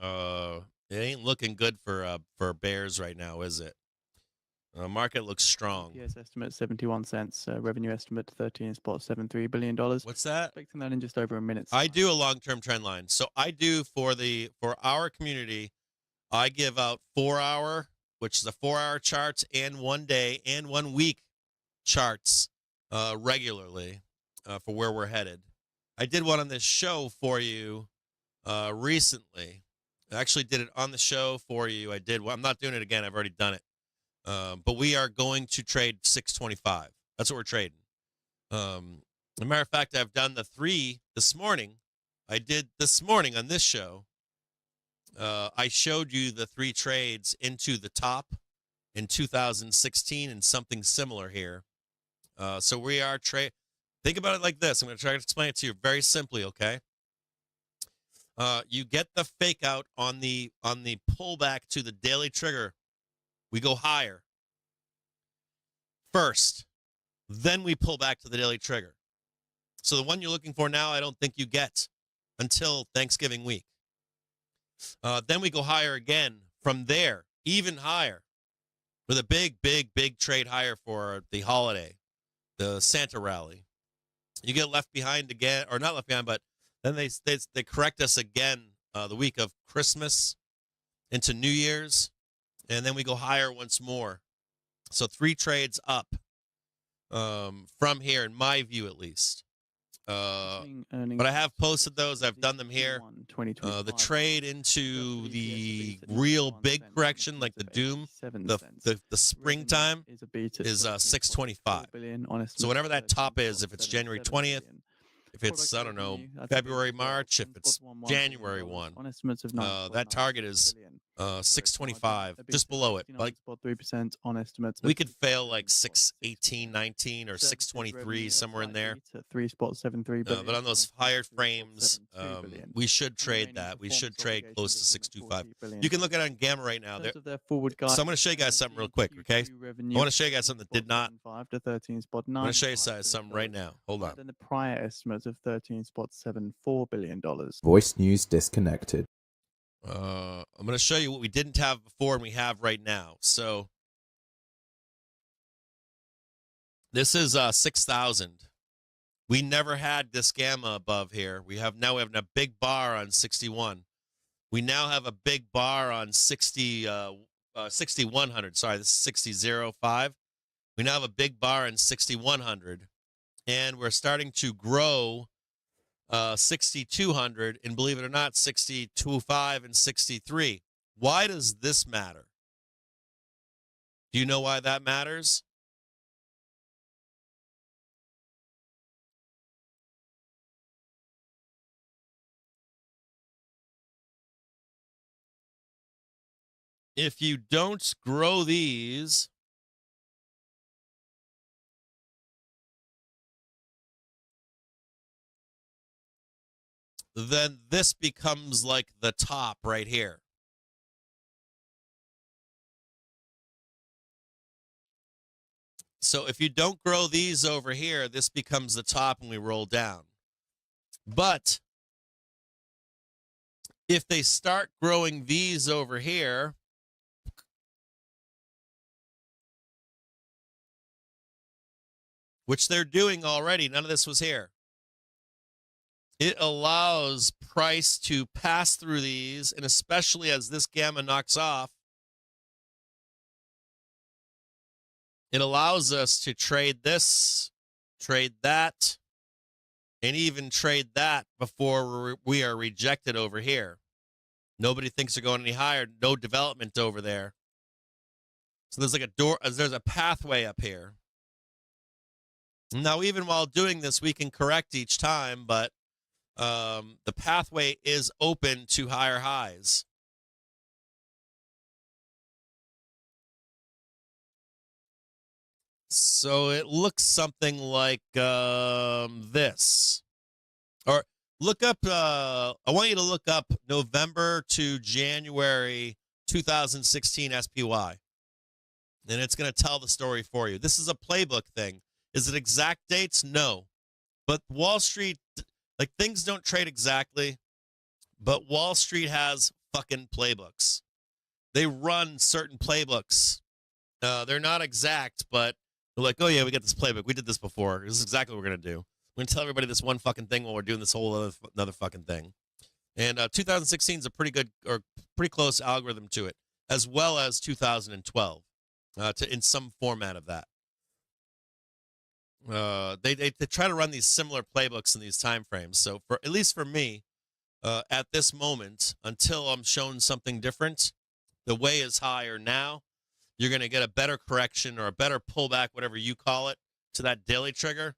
it ain't looking good for Bears right now, is it? Market looks strong. EPS estimate 71 cents. Revenue estimate $13.73 billion. What's that? Expecting that in just over a minute. I do a long-term trend line. So I do for our community, I give out 4-hour, which is a 4-hour charts, and 1 day and 1 week charts regularly for where we're headed. I did one on this show for you recently. I actually did it on the show for you. I'm not doing it again. I've already done it. But we are going to trade 625. That's what we're trading. As a matter of fact, I've done the 3 this morning. I did this morning on this show. I showed you the 3 trades into the top in 2016 and something similar here. So we are think about it like this. I'm going to try to explain it to you very simply, okay? You get the fake out on the pullback to the daily trigger. We go higher first, then we pull back to the daily trigger. So the one you're looking for now, I don't think you get until Thanksgiving week. Then we go higher again from there, even higher, with a big, big, big trade higher for the holiday, the Santa rally. You get left behind again, or not left behind, but then they correct us again the week of Christmas into New Year's, and then we go higher once more. So 3 trades up from here, in my view at least. But I have posted those. I've done them here. The trade into the real big correction, like the doom, the springtime, is 625. So whatever that top is, if it's January 20th, if it's, I don't know, February, March, if it's January 1, that target is 625, just below it. Like 3% on estimates. we could fail like 618, 19, or 623, somewhere in there. 3.73 billion. But on those higher frames, we should trade that. We should trade close to 625. You can look at it on Gamma right now. So I'm going to show you guys something real quick, okay? I want to show you guys something that did not. I'm going to show you something right now. Hold on. And the prior estimate of $13.74 billion. Voice news disconnected. I'm going to show you what we didn't have before and we have right now. So this is 6,000. We never had this gamma above here. We have a big bar on 61. We now have a big bar on 6,100. Sorry, this is 60.05. We now have a big bar on 6,100, and we're starting to grow 6,200, and believe it or not, 62.5 and 63. Why does this matter? Do you know why that matters? If you don't grow these, then this becomes like the top right here. So if you don't grow these over here, this becomes the top and we roll down. But if they start growing these over here, which they're doing already, none of this was here. It allows price to pass through these, and especially as this gamma knocks off, it allows us to trade this, trade that, and even trade that before we are rejected over here. Nobody thinks they're going any higher. No development over there. So there's like there's a pathway up here. Now, even while doing this, we can correct each time, but the pathway is open to higher highs. So it looks something like this. Or look up, I want you to look up November to January 2016 SPY. And it's going to tell the story for you. This is a playbook thing. Is it exact dates? No. But Wall Street, like, things don't trade exactly, but Wall Street has fucking playbooks. They run certain playbooks. They're not exact, but they're like, oh, yeah, we got this playbook. We did this before. This is exactly what we're going to do. We're going to tell everybody this one fucking thing while we're doing this whole another fucking thing. And 2016 is a pretty good or pretty close algorithm to it, as well as 2012 in some format of that. They try to run these similar playbooks in these time frames. So for at least for me, at this moment, until I'm shown something different, the way is higher now. You're going to get a better correction or a better pullback, whatever you call it, to that daily trigger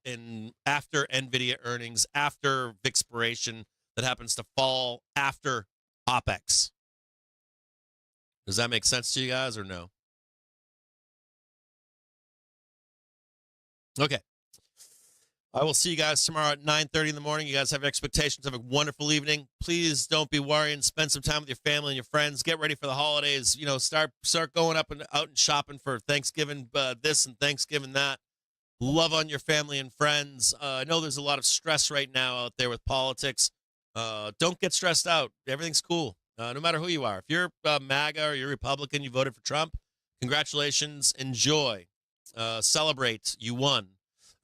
in after Nvda earnings, after expiration that happens to fall after OPEX. Does that make sense to you guys or no? Okay. I will see you guys tomorrow at 9:30 in the morning. You guys have expectations. Have a wonderful evening. Please don't be worrying. Spend some time with your family and your friends. Get ready for the holidays. You know, start going up and out and shopping for Thanksgiving this and Thanksgiving that. Love on your family and friends. I know there's a lot of stress right now out there with politics. Don't get stressed out. Everything's cool. No matter who you are. If you're MAGA or you're Republican, you voted for Trump, congratulations. Enjoy. Celebrate. You won.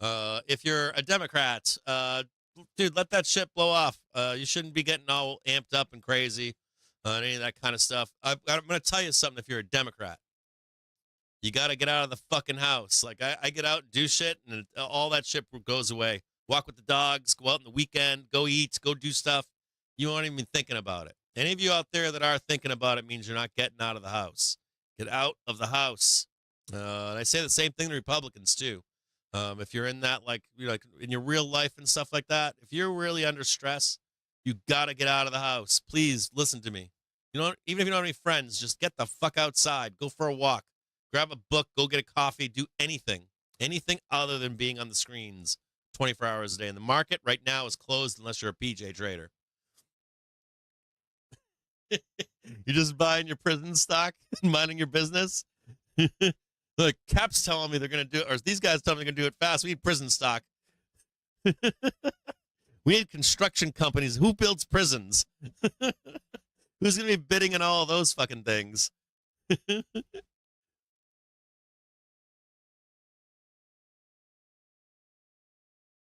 If you're a Democrat, dude, let that shit blow off. You shouldn't be getting all amped up and crazy and any of that kind of stuff. I'm going to tell you something. If you're a Democrat, you got to get out of the fucking house. Like, I get out and do shit, and all that shit goes away. Walk with the dogs, go out on the weekend, go eat, go do stuff. You aren't even thinking about it. Any of you out there that are thinking about it means you're not getting out of the house. Get out of the house. And I say the same thing to Republicans, too. If you're in that, like in your real life and stuff like that, if you're really under stress, you got to get out of the house. Please listen to me. Even if you don't have any friends, just get the fuck outside. Go for a walk. Grab a book. Go get a coffee. Do anything. Anything other than being on the screens 24 hours a day. And the market right now is closed unless you're a PJ trader. You're just buying your prison stock and minding your business. Look, Cap's telling me they're going to do it, or these guys telling me they're going to do it fast. We need prison stock. We need construction companies. Who builds prisons? Who's going to be bidding on all of those fucking things?